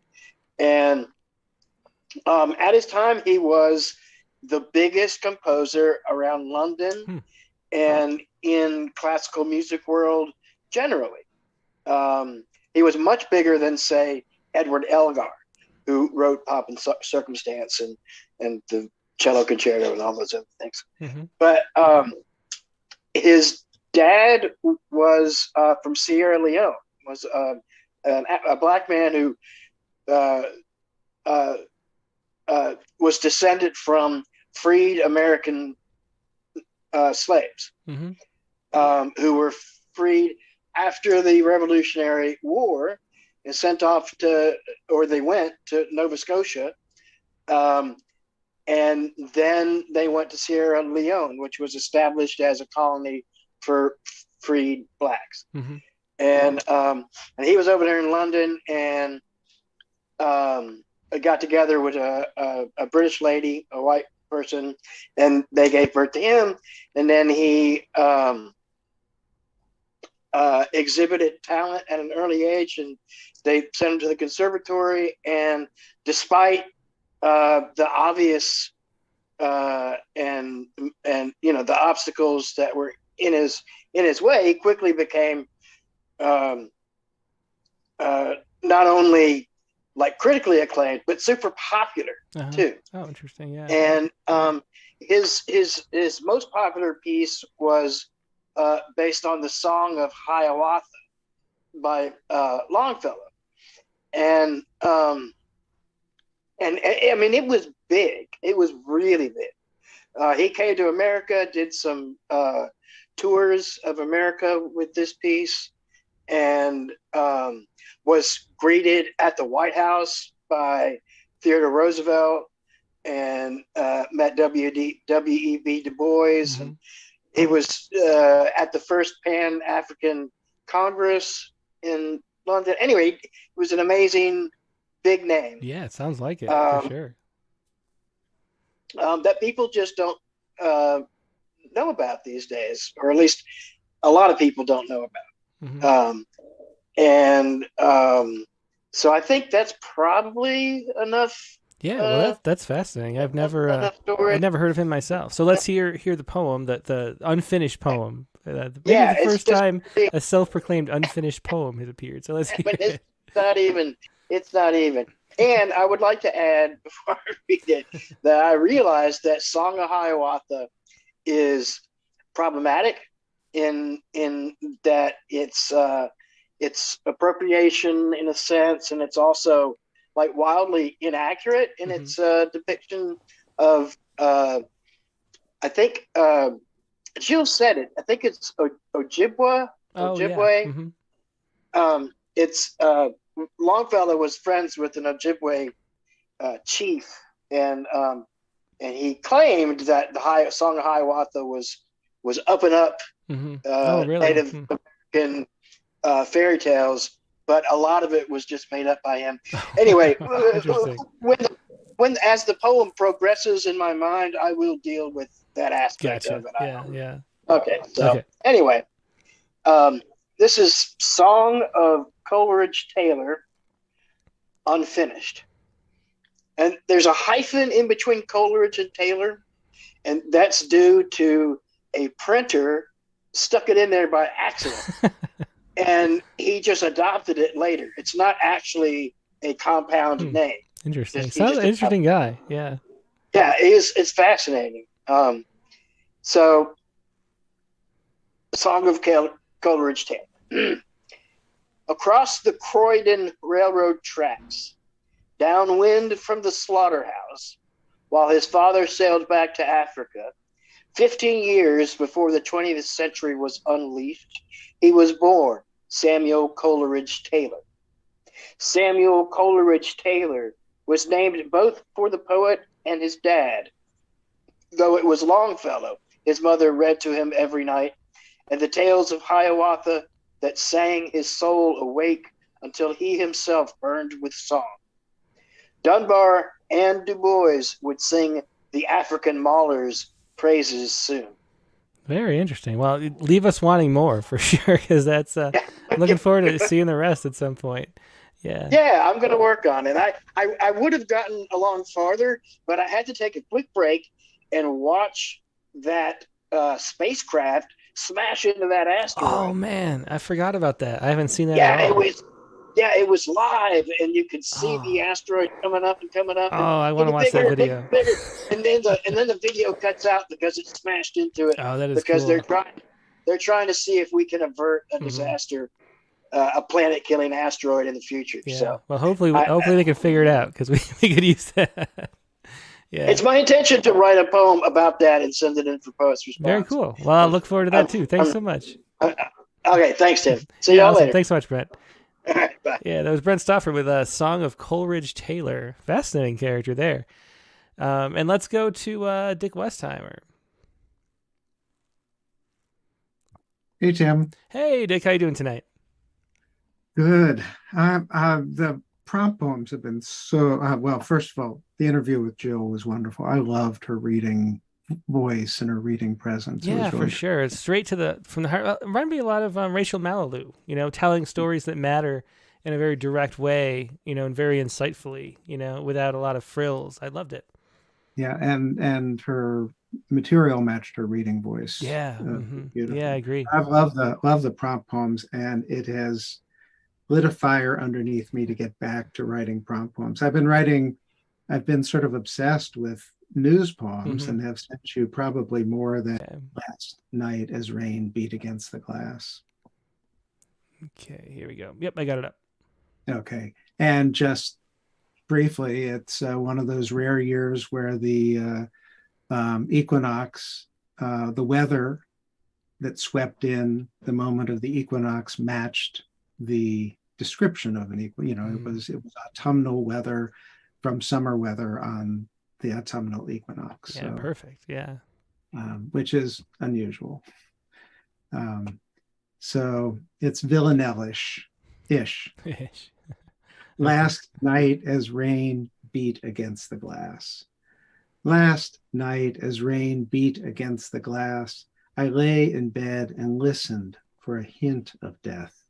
Speaker 8: And at his time, he was the biggest composer around London and in classical music world generally. He was much bigger than, say, Edward Elgar, who wrote Pomp and Circumstance and the Cello Concerto and all those other things. Mm-hmm. But his dad was from Sierra Leone, was a black man who was descended from freed American slaves, who were freed after the Revolutionary War and sent off they went to Nova Scotia. And then they went to Sierra Leone, which was established as a colony for freed blacks. Mm-hmm. And he was over there in London and got together with a British lady, a white person, and they gave birth to him. And then he exhibited talent at an early age, and they sent him to the conservatory. And despite the obvious and the obstacles that were in his way, he quickly became not only like critically acclaimed but super popular too.
Speaker 1: Oh, interesting. Yeah.
Speaker 8: And his most popular piece was based on the Song of Hiawatha by Longfellow, and I mean, it was big. It was really big. He came to America, did some tours of America with this piece, and was greeted at the White House by Theodore Roosevelt, and met W.E.B. Du Bois.
Speaker 1: Mhm.
Speaker 8: And he was at the first Pan-African Congress in London. Anyway, he was an amazing big name.
Speaker 1: Yeah, it sounds like it for sure.
Speaker 8: That people just don't know about these days, or at least a lot of people don't know about.
Speaker 1: Mhm.
Speaker 8: So I think that's probably enough.
Speaker 1: Yeah, well, that's fascinating. I've never heard of him myself. So let's hear the poem, the unfinished poem. Maybe
Speaker 8: Yeah,
Speaker 1: the
Speaker 8: it's
Speaker 1: first
Speaker 8: just-
Speaker 1: time a self-proclaimed unfinished poem has appeared. So let's hear
Speaker 8: But
Speaker 1: it.
Speaker 8: it's not even. And I would like to add before I read it that I realized that Song of Hiawatha is problematic in that it's appropriation in a sense, and it's also like wildly inaccurate in its depiction of I think Jill said it. I think it's Ojibwa.
Speaker 1: Oh, yeah.
Speaker 8: Ojibwe.
Speaker 1: Mhm.
Speaker 8: It's Longfellow was friends with an Ojibwe chief, and he claimed that the Song of Hiawatha was up and up
Speaker 1: Mhm. Oh, really?
Speaker 8: Native
Speaker 1: Hmm.
Speaker 8: American fairy tales, but a lot of it was just made up by him. Anyway,
Speaker 1: Interesting.
Speaker 8: when as the poem progresses in my mind, I will deal with that aspect
Speaker 1: Gotcha.
Speaker 8: of it.
Speaker 1: Yeah.
Speaker 8: Okay. So
Speaker 1: Okay.
Speaker 8: anyway, this is Song of Coleridge Taylor, unfinished. And there's a hyphen in between Coleridge and Taylor, and that's due to a printer stuck it in there by accident. And he just adopted it later. It's not actually a compound name.
Speaker 1: Interesting.
Speaker 8: He
Speaker 1: Sounds
Speaker 8: just
Speaker 1: an interesting guy. Yeah.
Speaker 8: Yeah, it's fascinating. So, Song of Coleridge Taylor. Across the Croydon Railroad tracks, downwind from the slaughterhouse, while his father sailed back to Africa, 15 years before the 20th century was unleashed, he was born Samuel Coleridge Taylor. Samuel Coleridge Taylor was named both for the poet and his dad, though it was Longfellow his mother read to him every night, and the tales of Hiawatha that sang his soul awake until he himself burned with song. Dunbar and Du Bois would sing the African Maulers' praises soon.
Speaker 1: Very interesting. Well, leave us wanting more for sure, because that's I'm looking forward to seeing the rest at some point. Yeah.
Speaker 8: Yeah, I'm going to work on it. I would have gotten along farther, but I had to take a quick break and watch that spacecraft smash into that asteroid.
Speaker 1: Oh man, I forgot about that. I haven't seen that at all.
Speaker 8: It was live, and you could see the asteroid coming up and coming up.
Speaker 1: Oh, I want to watch that video.
Speaker 8: Bigger. And then the video cuts out because it smashed into it.
Speaker 1: Oh, that is
Speaker 8: because
Speaker 1: cool.
Speaker 8: they're trying to see if we can avert a disaster, a planet-killing asteroid in the future.
Speaker 1: Yeah.
Speaker 8: So,
Speaker 1: well, hopefully they can figure it out, because we could use that. Yeah.
Speaker 8: It's my intention to write a poem about that and send it in for Poets Response.
Speaker 1: Very cool. Well, I'll look forward to that too. Thanks so much.
Speaker 8: Okay, thanks, Tim. See y'all
Speaker 1: awesome.
Speaker 8: later.
Speaker 1: Thanks so much, Brent.
Speaker 8: All right, bye.
Speaker 1: Yeah, that was Brent Stauffer with a Song of Coleridge Taylor. Fascinating character there. And let's go to Dick Westheimer.
Speaker 9: Hey, Tim.
Speaker 1: Hey, Dick. How you doing tonight?
Speaker 9: Good. The prompt poems have been so well. First of all, the interview with Jill was wonderful. I loved her reading voice and her reading presence.
Speaker 1: Yeah, for sure. It's straight from the heart. It reminded me a lot of Rachel Malalou, telling stories that matter in a very direct way, and very insightfully, without a lot of frills. I loved it.
Speaker 9: Yeah, and her material matched her reading voice.
Speaker 1: Yeah. Yeah, I agree.
Speaker 9: I love the prompt poems, and it has lit a fire underneath me to get back to writing prompt poems. I've been sort of obsessed with news poems and have sent you probably more than Last Night as Rain Beat Against the Glass.
Speaker 1: Okay, here we go. Yep, I got it up.
Speaker 9: Okay. And just briefly, it's one of those rare years where the equinox, the weather that swept in the moment of the equinox matched the description of an equinox. It was autumnal weather from summer weather on the autumnal equinox.
Speaker 1: Yeah,
Speaker 9: so,
Speaker 1: perfect. Yeah.
Speaker 9: Which is unusual. So it's Villanelle-ish. Last night as rain beat against the glass. Last night as rain beat against the glass, I lay in bed and listened for a hint of death.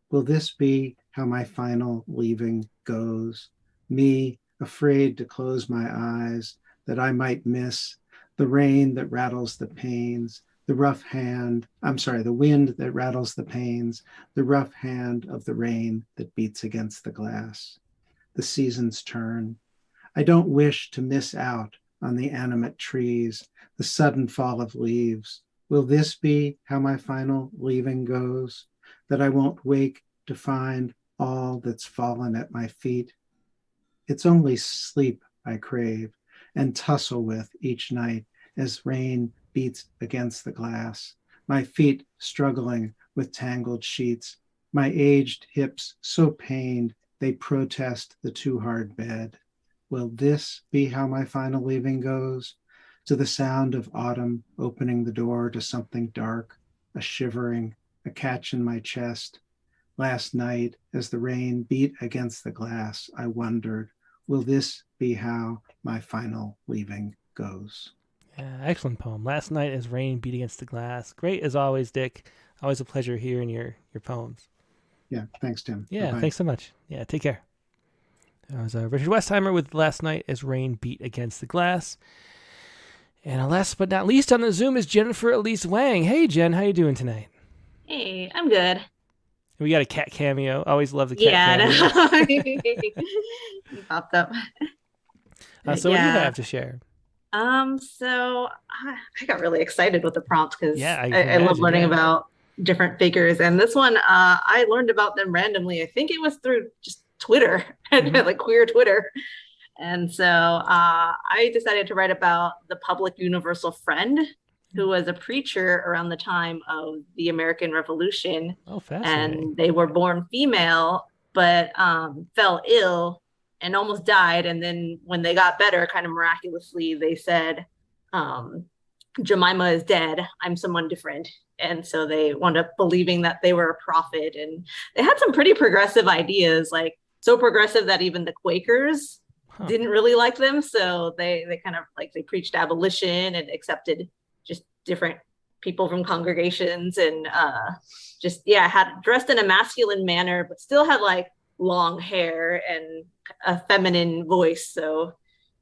Speaker 9: Will this be how my final leaving goes? Me, afraid to close my eyes, that I might miss the rain that rattles the panes, the wind that rattles the panes, the rough hand of the rain that beats against the glass. The seasons turn. I don't wish to miss out on the animate trees, the sudden fall of leaves. Will this be how my final leaving goes? That I won't wake to find all that's fallen at my feet? It's only sleep I crave and tussle with each night as rain beats against the glass, my feet struggling with tangled sheets, my aged hips so pained they protest the too hard bed. Will this be how my final leaving goes? To the sound of autumn opening the door to something dark, a shivering, a catch in my chest. Last night, as the rain beat against the glass, I wondered, will this be how my final leaving goes?
Speaker 1: Yeah, excellent poem. Last night as rain beat against the glass. Great as always, Dick. Always a pleasure hearing your poems.
Speaker 9: Yeah, thanks, Tim.
Speaker 1: Yeah,
Speaker 9: Bye-bye.
Speaker 1: thanks so much. Yeah, take care. That was Richard Westheimer with Last Night as Rain Beat Against the Glass. And last but not least on the Zoom is Jennifer Elise Wang. Hey, Jen, how you doing tonight?
Speaker 10: Hey, I'm good.
Speaker 1: We got a cat cameo. Always love the cat cameo.
Speaker 10: You popped up.
Speaker 1: So what do you have to share?
Speaker 10: So I got really excited with the prompts because I love learning about different figures. And this one, I learned about them randomly. I think it was through just Twitter, like queer Twitter. And so I decided to write about the public universal friend, who was a preacher around the time of the American Revolution.
Speaker 1: Oh, fascinating.
Speaker 10: And they were born female, but fell ill and almost died. And then when they got better, kind of miraculously, they said, Jemima is dead. I'm someone different. And so they wound up believing that they were a prophet. And they had some pretty progressive ideas, like so progressive that even the Quakers didn't really like them. So they kind of like, they preached abolition and accepted just different people from congregations and had dressed in a masculine manner, but still had like long hair and a feminine voice. So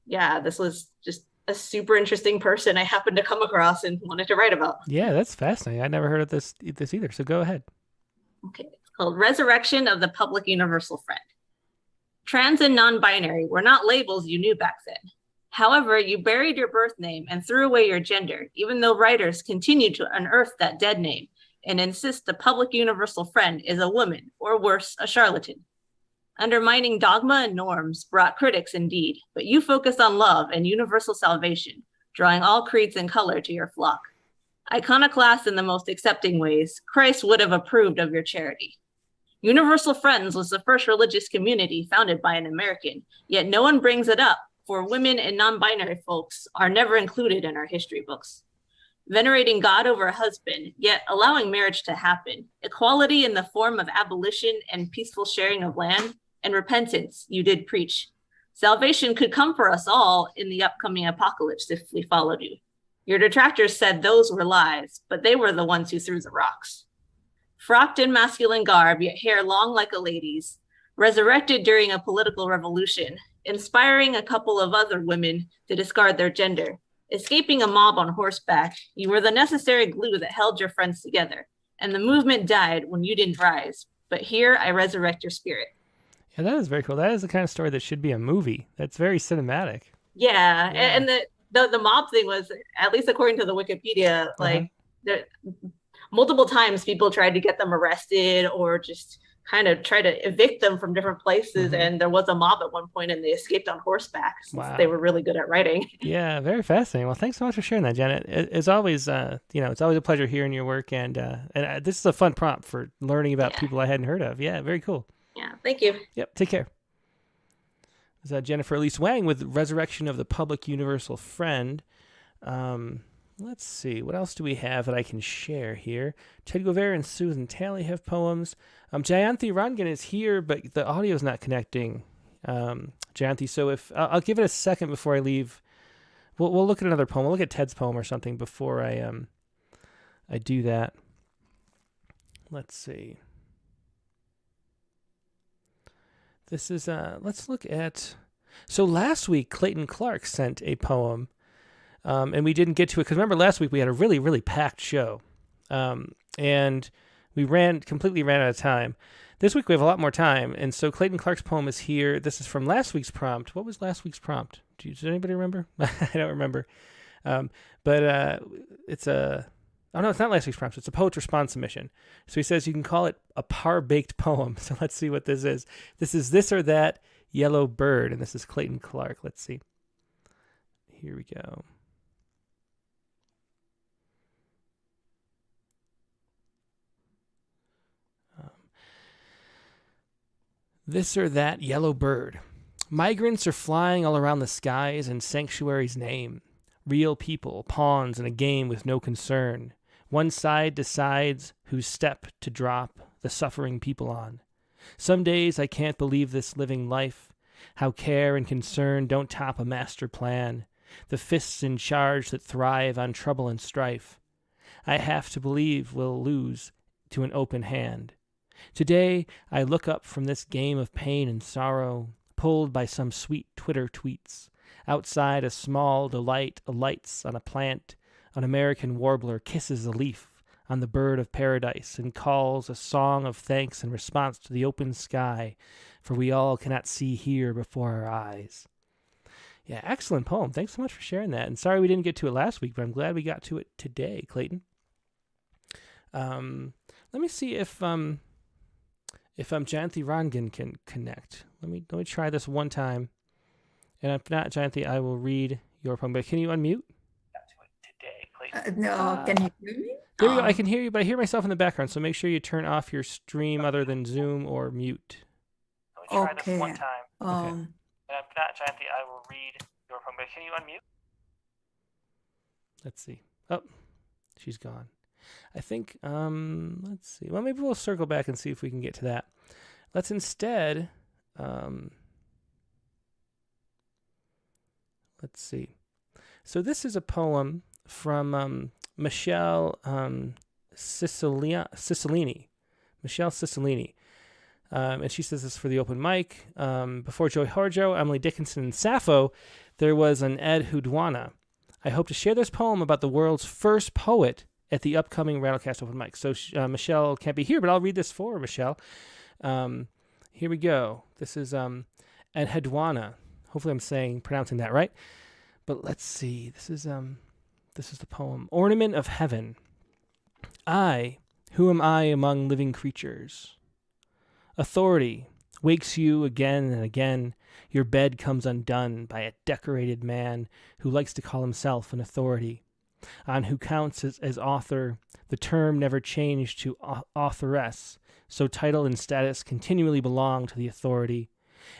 Speaker 10: yeah, this was just a super interesting person I happened to come across and wanted to write about.
Speaker 1: Yeah, that's fascinating. I never heard of this either. So go ahead.
Speaker 10: Okay. It's called Resurrection of the Public Universal Friend. Trans and non-binary were not labels you knew back then. However, you buried your birth name and threw away your gender, even though writers continue to unearth that dead name and insist the public universal friend is a woman, or worse, a charlatan. Undermining dogma and norms brought critics indeed, but you focused on love and universal salvation, drawing all creeds and color to your flock. Iconoclast in the most accepting ways, Christ would have approved of your charity. Universal Friends was the first religious community founded by an American, yet no one brings it up, for women and non-binary folks are never included in our history books. Venerating God over a husband, yet allowing marriage to happen, equality in the form of abolition and peaceful sharing of land, and repentance you did preach. Salvation could come for us all in the upcoming apocalypse if we followed you. Your detractors said those were lies, but they were the ones who threw the rocks. Frocked in masculine garb, yet hair long like a lady's, resurrected during a political revolution, inspiring a couple of other women to discard their gender. Escaping a mob on horseback, you were the necessary glue that held your friends together, and the movement died when you didn't rise. But here I resurrect your spirit.
Speaker 1: Yeah, that is very cool. That is the kind of story that should be a movie. That's very cinematic.
Speaker 10: Yeah. And the mob thing was, at least according to the Wikipedia, like multiple times people tried to get them arrested or just kind of try to evict them from different places. And there was a mob at one point and they escaped on horseback since they were really good at writing.
Speaker 1: Yeah, very fascinating. Well, thanks so much for sharing that, Janet. It's always, it's always a pleasure hearing your work. And this is a fun prompt for learning about people I hadn't heard of. Yeah, very cool.
Speaker 10: Yeah, thank you.
Speaker 1: Yep, take care. This is Jennifer Elise Wang with Resurrection of the Public Universal Friend. Let's see, what else do we have that I can share here? Ted Guevara and Susan Talley have poems. Jayanthi Rangan is here, but the audio is not connecting. Jayanthi, so if I'll give it a second before I leave. We'll look at another poem. We'll look at Ted's poem or something before I do that. Let's see. This is let's look at. So last week Clayton Clark sent a poem. And we didn't get to it because remember last week we had a really, really packed show. And we completely ran out of time. This week we have a lot more time. And so Clayton Clark's poem is here. This is from last week's prompt. What was last week's prompt? Does anybody remember? I don't remember. But it's oh no, it's not last week's prompt. It's a poet's response submission. So he says you can call it a par-baked poem. So let's see what this is. This is This or That Yellow Bird. And this is Clayton Clark. Let's see. Here we go. This or that yellow bird. Migrants are flying all around the skies in sanctuary's name. Real people, pawns in a game with no concern. One side decides whose step to drop the suffering people on. Some days I can't believe this living life. How care and concern don't top a master plan. The fists in charge that thrive on trouble and strife. I have to believe we'll lose to an open hand. Today, I look up from this game of pain and sorrow, pulled by some sweet Twitter tweets. Outside, a small delight alights on a plant. An American warbler kisses a leaf on the bird of paradise and calls a song of thanks in response to the open sky, for we all cannot see here before our eyes. Yeah, excellent poem. Thanks so much for sharing that. And sorry we didn't get to it last week, but I'm glad we got to it today, Clayton. Let me see if Jayanthi Rangan can connect. Let me try this one time. And if not, Jayanthi, I will read your poem. But can you unmute?
Speaker 11: No, can you hear me?
Speaker 1: There we go. I can hear you, but I hear myself in the background. So make sure you turn off your stream other than Zoom or mute. Let me try this one time. Okay. And if not, Jayanthi, I will read your poem. But can you unmute? Let's see. Oh, she's gone. I think, let's see. Well, maybe we'll circle back and see if we can get to that. Let's instead, let's see. So this is a poem from Michelle Cicilline. Michelle Cicilline. And she says this for the open mic. Before Joey Horjo, Emily Dickinson, and Sappho, there was an Ed Hudwana. I hope to share this poem about the world's first poet at the upcoming Rattlecast open mic. So Michelle can't be here, but I'll read this for her, Michelle. Here we go. This is Ed Hudwana. Hopefully I'm pronouncing that right. But let's see. This is the poem. Ornament of Heaven. Who am I among living creatures? Authority wakes you again and again. Your bed comes undone by a decorated man who likes to call himself an authority. On who counts as author, the term never changed to authoress, so title and status continually belong to the authority.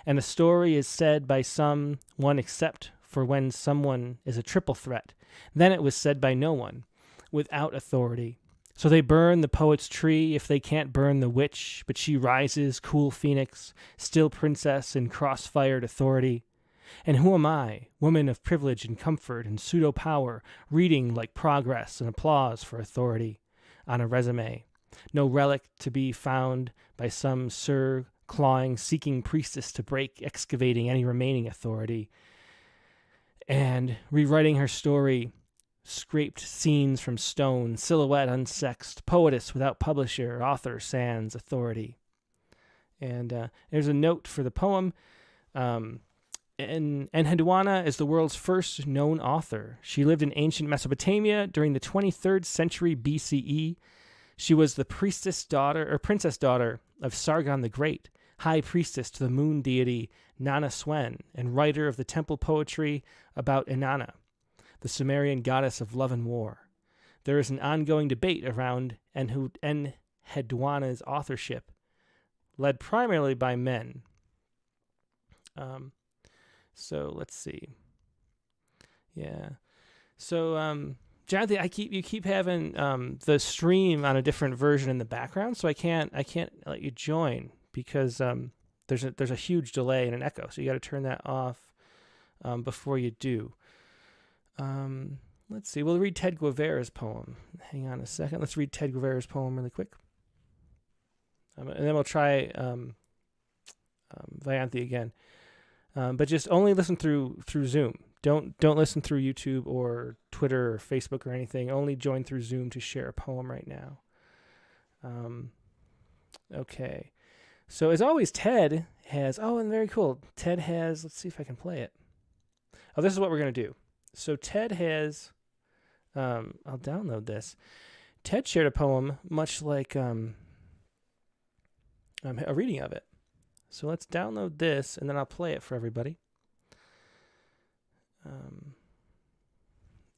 Speaker 1: And a story is said by someone except for when someone is a triple threat. Then it was said by no one, without authority. So they burn the poet's tree if they can't burn the witch, but she rises, cool phoenix, still princess in cross-fired authority. And who am I, woman of privilege and comfort and pseudo-power, reading like progress and applause for authority on a resume? No relic to be found by some clawing, seeking priestess to break, excavating any remaining authority. And rewriting her story, scraped scenes from stone, silhouette unsexed, poetess without publisher, author sans authority. And there's a note for the poem. Enheduanna is the world's first known author. She lived in ancient Mesopotamia during the 23rd century BCE. She was the princess daughter of Sargon the Great, high priestess to the moon deity Nana Swen, and writer of the temple poetry about Inanna, the Sumerian goddess of love and war. There is an ongoing debate around Enheduanna's authorship, led primarily by men. So let's see. Yeah. So Jonathan, you keep having the stream on a different version in the background, so I can't let you join because there's a huge delay and an echo. So you got to turn that off before you do. Let's see. We'll read Ted Guevara's poem. Hang on a second. Let's read Ted Guevara's poem really quick. And then we'll try Vayanthi again. But just only listen through Zoom. Don't listen through YouTube or Twitter or Facebook or anything. Only join through Zoom to share a poem right now. Okay. So as always, Ted has, and very cool. Ted has, let's see if I can play it. Oh, this is what we're going to do. So Ted has, I'll download this. Ted shared a poem much like a reading of it. So let's download this, and then I'll play it for everybody.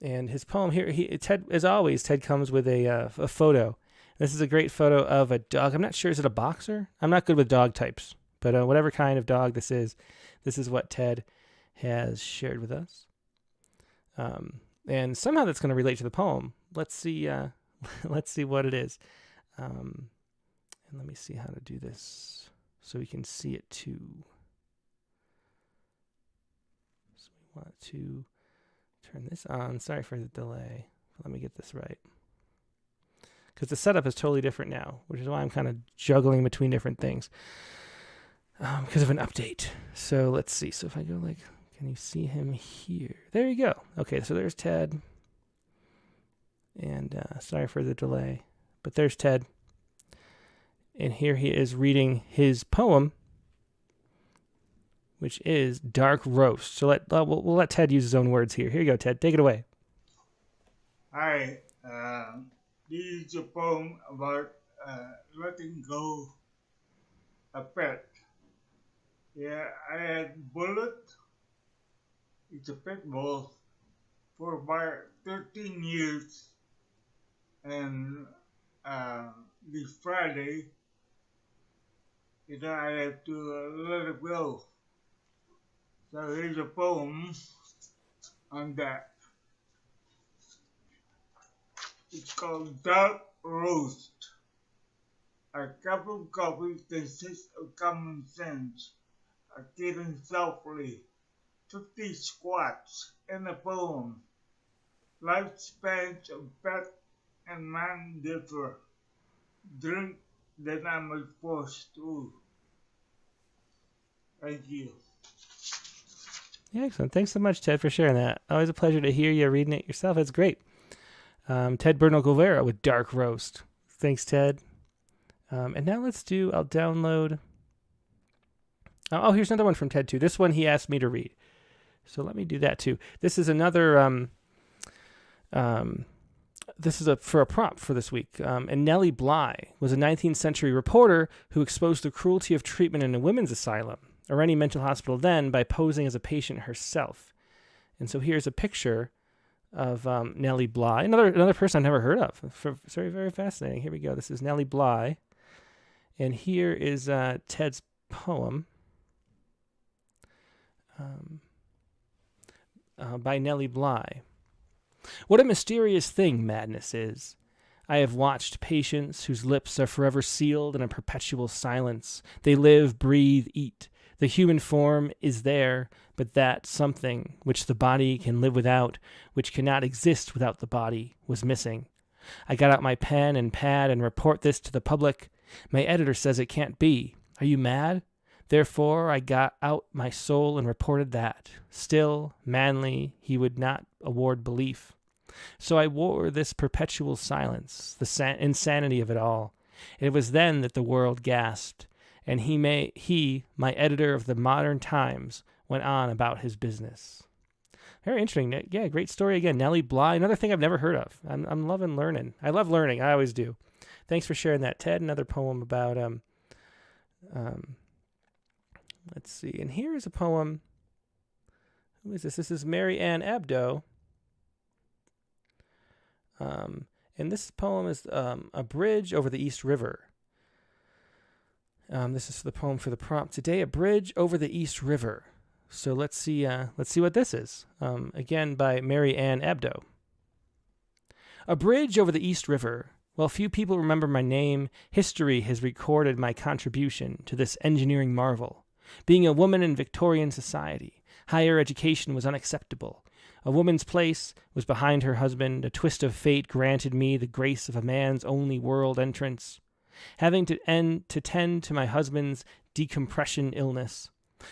Speaker 1: And his poem here, Ted, as always, Ted comes with a photo. This is a great photo of a dog. I'm not sure, is it a boxer? I'm not good with dog types, but whatever kind of dog this is what Ted has shared with us. And somehow that's going to relate to the poem. Let's see what it is. And let me see how to do this so we can see it too. So we want to turn this on. Sorry for the delay. Let me get this right. Because the setup is totally different now, which is why I'm kind of juggling between different things. Because of an update. So let's see. So if I go can you see him here? There you go. Okay, so there's Ted. And sorry for the delay. But there's Ted. And here he is reading his poem, which is Dark Roast. So we'll let Ted use his own words here. Here you go, Ted. Take it away.
Speaker 11: Hi. This is a poem about letting go a pet. Yeah, I had Bullet. It's a pit bull for about 13 years. And this Friday, I had to let it go. So here's a poem on that. It's called Dark Roast. A cup of coffee consists of common sense, a kitten softly, 50 squats in a poem. Lifespans of pet and man differ. Drink that I was forced to. Thank you.
Speaker 1: Yeah, excellent. Thanks so much, Ted, for sharing that. Always a pleasure to hear you reading it yourself. It's great. Ted Bernal Guevara with Dark Roast. Thanks, Ted. And now I'll download. Oh, here's another one from Ted, too. This one he asked me to read. So let me do that, too. This is another, this is for a prompt for this week. And Nellie Bly was a 19th century reporter who exposed the cruelty of treatment in a women's asylum or any mental hospital then by posing as a patient herself. And so here's a picture of Nellie Bly, another person I've never heard of. Very, very fascinating. Here we go. This is Nellie Bly. And here is Ted's poem by Nellie Bly. What a mysterious thing madness is. I have watched patients whose lips are forever sealed in a perpetual silence. They live, breathe, eat. The human form is there, but that something which the body can live without, which cannot exist without the body, was missing. I got out my pen and pad and report this to the public. My editor says it can't be. Are you mad? Therefore, I got out my soul and reported that. Still, manly, he would not award belief. So I wore this perpetual silence, the insanity of it all. It was then that the world gasped, and he, my editor of the Modern Times, went on about his business. Very interesting. Yeah, great story again. Nellie Bly, another thing I've never heard of. I'm loving learning. I love learning. I always do. thanks for sharing that, Ted. Another poem about let's see. And here is a poem. Who is this? This is Mary Ann Abdo. And this poem is A Bridge Over the East River. This is the poem for the prompt today, A Bridge Over the East River. So let's see what this is. Again, by Mary Ann Abdo. A bridge over the East River. While few people remember my name, history has recorded my contribution to this engineering marvel. Being a woman in Victorian society, higher education was unacceptable. A woman's place was behind her husband. A twist of fate granted me the grace of a man's only world entrance. Having to tend to my husband's decompression illness,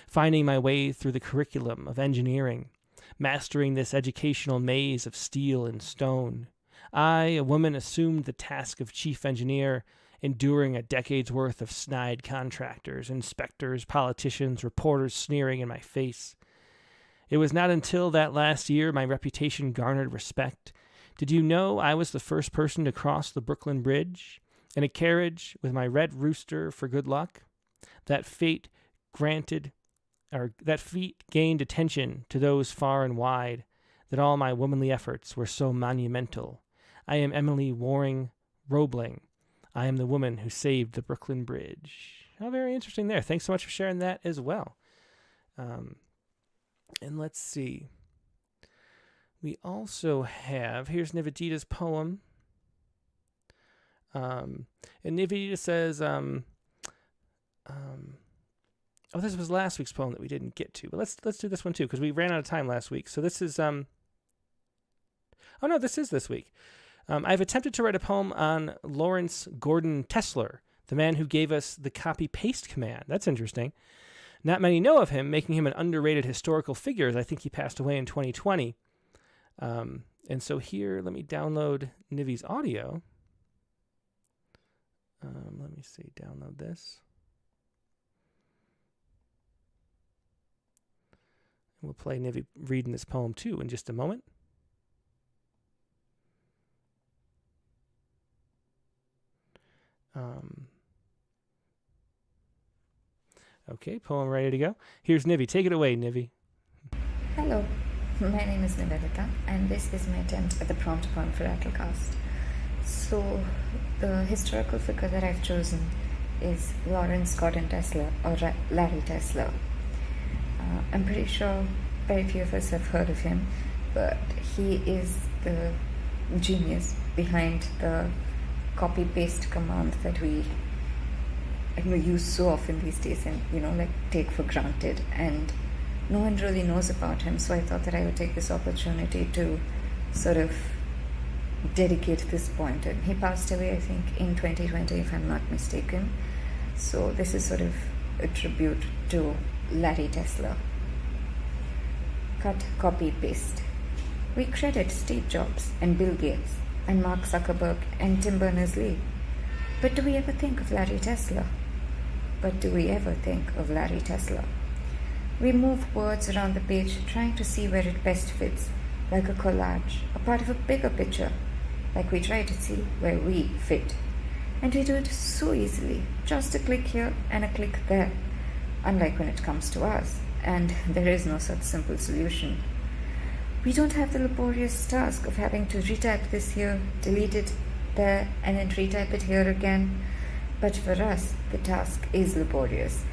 Speaker 1: finding my way through the curriculum of engineering, mastering this educational maze of steel and stone. I, a woman, assumed the task of chief engineer, enduring a decade's worth of snide contractors, inspectors, politicians, reporters sneering in my face. It was not until that last year my reputation garnered respect. Did you know I was the first person to cross the Brooklyn Bridge in a carriage with my red rooster for good luck? That feat gained attention to those far and wide, that all my womanly efforts were so monumental. I am Emily Waring Roebling. I am the woman who saved the Brooklyn Bridge. How very interesting there. Thanks so much for sharing that as well. And let's see. We also have, here's Nivedita's poem. And Nivedita says, oh, this was last week's poem that we didn't get to, but let's do this one too, because we ran out of time last week. So this is, this is this week. I've attempted to write a poem on Lawrence Gordon Tesler, the man who gave us the copy-paste command. That's interesting. Not many know of him, making him an underrated historical figure, as I think he passed away in 2020. And so here, let me download Nivi's audio. Let me see, download this. And we'll play Nivi reading this poem too in just a moment. Okay, poem ready to go. Here's Nivi. Take it away, Nivi.
Speaker 12: Hello, my name is Nivedita, and this is my attempt at the prompt poem for Rattlecast. So, the historical figure that I've chosen is Lawrence Gordon Tesler, or Larry Tesler. I'm pretty sure very few of us have heard of him, but he is the genius behind the copy-paste command that we use so often these days and, take for granted. And no one really knows about him, so I thought that I would take this opportunity to sort of dedicate this point. And he passed away, I think, in 2020, if I'm not mistaken. So this is sort of a tribute to Larry Tesler. Cut, copy, paste. We credit Steve Jobs and Bill Gates and Mark Zuckerberg and Tim Berners-Lee. But do we ever think of Larry Tesler? We move words around the page, trying to see where it best fits, like a collage, a part of a bigger picture, like we try to see where we fit. And we do it so easily, just a click here and a click there, unlike when it comes to us, and there is no such simple solution. We don't have the laborious task of having to retype this here, delete it there, and then retype it here again. But for us, the task is laborious,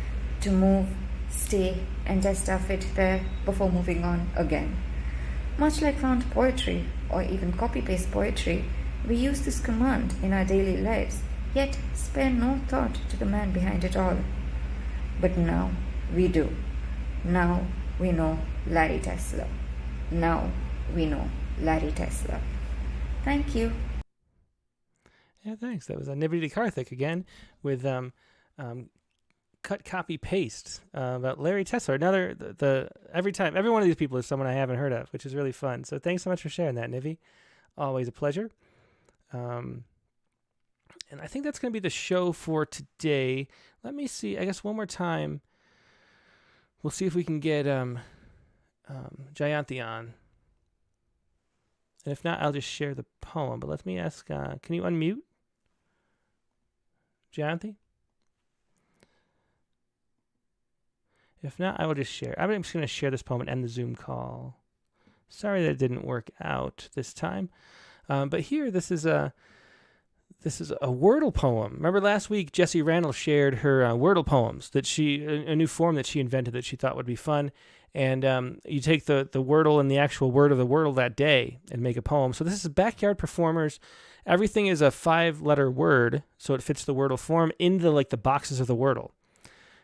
Speaker 12: to move, stay, and test our fit there before moving on again. Much like found poetry, or even copy-paste poetry, we use this command in our daily lives, yet spare no thought to the man behind it all. But now we do. Now we know Larry Tesler. Thank you.
Speaker 1: Yeah, thanks. That was Nivedita Karthik again with cut, copy, paste about Larry Tesler. Every one of these people is someone I haven't heard of, which is really fun. So thanks so much for sharing that, Nivi. Always a pleasure. And I think that's going to be the show for today. Let me see. I guess one more time. We'll see if we can get Jayanthi on. And if not, I'll just share the poem. But let me ask, can you unmute? Jayanthi? If not, I will just share. I'm just going to share this poem and end the Zoom call. Sorry that it didn't work out this time. But here, this is a Wordle poem. Remember last week, Jessie Randall shared her Wordle poems, that a new form that she invented that she thought would be fun. And you take the Wordle and the actual word of the Wordle that day and make a poem. So this is Backyard Performers. Everything is a 5-letter word, so it fits the Wordle form into the boxes of the Wordle.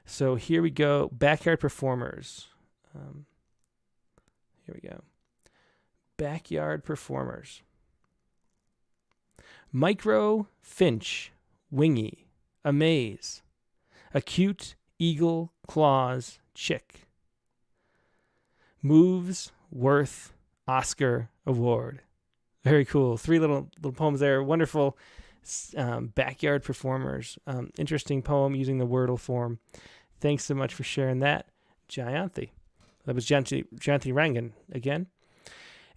Speaker 1: So here we go, Backyard Performers. Here we go. Backyard Performers. Micro, finch, wingy, amaze, acute, eagle, claws, chick. Moves, worth, Oscar, award. Very cool. 3 little poems there. Wonderful. Backyard Performers. Interesting poem using the Wordle form. Thanks so much for sharing that, Jayanthi. That was Jayanthi Rangan again.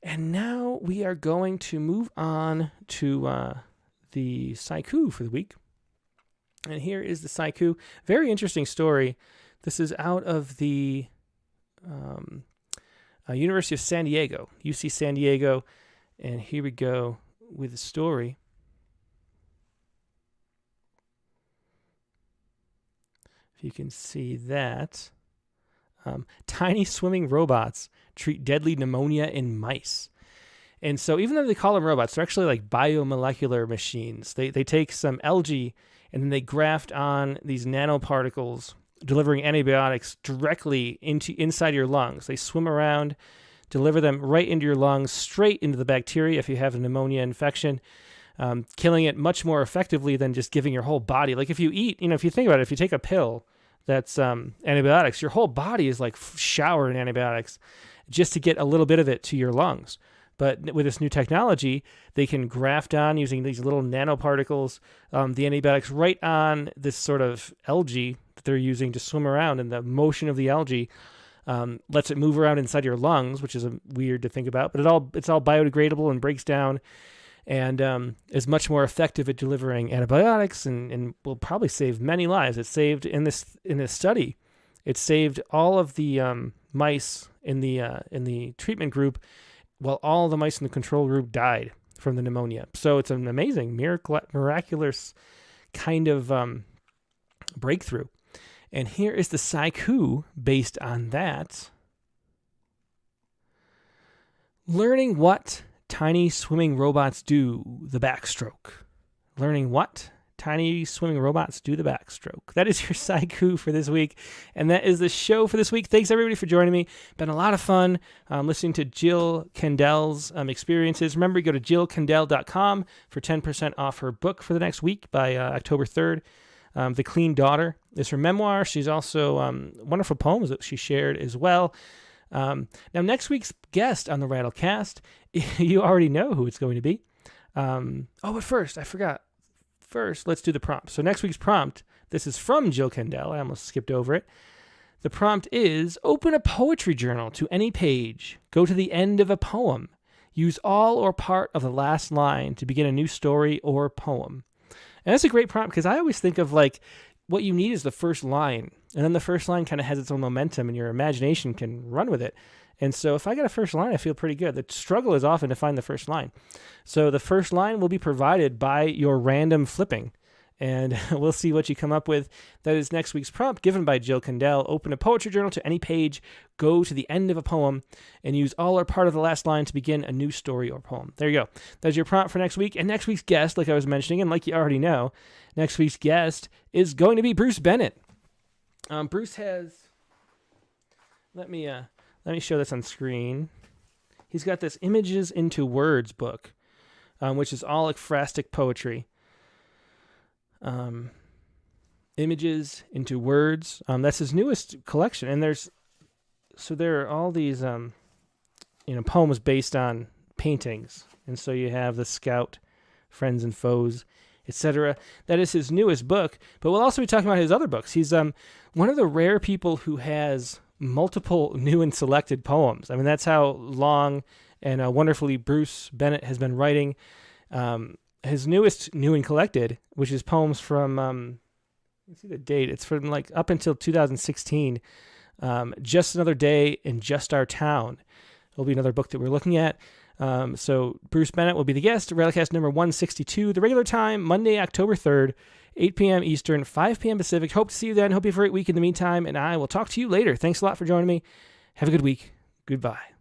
Speaker 1: And now we are going to move on to the Sciku for the week. And here is the Sciku. Very interesting story. This is out of the University of San Diego, UC San Diego. And here we go with the story. If you can see that. Tiny swimming robots treat deadly pneumonia in mice. And so even though they call them robots, they're actually like biomolecular machines. They take some algae and then they graft on these nanoparticles, delivering antibiotics directly inside your lungs. They swim around, deliver them right into your lungs, straight into the bacteria if you have a pneumonia infection, killing it much more effectively than just giving your whole body. Like if you eat, if you think about it, if you take a pill that's antibiotics, your whole body is like showered in antibiotics just to get a little bit of it to your lungs. But with this new technology, they can graft on using these little nanoparticles, the antibiotics right on this sort of algae that they're using to swim around, and the motion of the algae lets it move around inside your lungs, which is weird to think about. But it's all biodegradable and breaks down, and is much more effective at delivering antibiotics, and will probably save many lives. It saved in this study, it saved all of the mice in the treatment group, while all the mice in the control group died from the pneumonia. So it's an amazing, miraculous kind of breakthrough. And here is the Sciku based on that. Learning what tiny swimming robots do the backstroke. Learning what tiny swimming robots do the backstroke. That is your Sciku for this week. And that is the show for this week. Thanks everybody for joining me. Been a lot of fun listening to Jill Kandel's experiences. Remember, go to jillkandel.com for 10% off her book for the next week by October 3rd. The Clean Daughter is her memoir. She's also wonderful poems that she shared as well. Now, next week's guest on the Rattlecast, you already know who it's going to be. But first, I forgot. First, let's do the prompt. So next week's prompt, this is from Jill Kandel. I almost skipped over it. The prompt is, open a poetry journal to any page. Go to the end of a poem. Use all or part of the last line to begin a new story or poem. And that's a great prompt because I always think of like what you need is the first line. And then the first line kind of has its own momentum and your imagination can run with it. And so if I get a first line, I feel pretty good. The struggle is often to find the first line. So the first line will be provided by your random flipping. And we'll see what you come up with. That is next week's prompt given by Jill Kandel. Open a poetry journal to any page, go to the end of a poem, and use all or part of the last line to begin a new story or poem. There you go. That's your prompt for next week. And next week's guest, like I was mentioning, and like you already know, next week's guest is going to be Bruce Bennett. Bruce has... Let me show this on screen. He's got this Images into Words book, which is all ekphrastic poetry. Images into Words. That's his newest collection. And there are all these, poems based on paintings. And so you have The Scout, Friends and Foes, etc. That is his newest book. But we'll also be talking about his other books. He's one of the rare people who has multiple new and selected poems. I mean, that's how long and wonderfully Bruce Bennett has been writing. His newest new and collected, which is poems from Let's see the date. It's from like up until 2016. Just Another Day in Just Our Town will be another book that we're looking at. So Bruce Bennett will be the guest. Rattlecast number 162. The regular time, Monday, October 3rd, 8 p.m. Eastern, 5 p.m. Pacific. Hope to see you then. Hope you have a great week in the meantime, and I will talk to you later. Thanks a lot for joining me. Have a good week. Goodbye.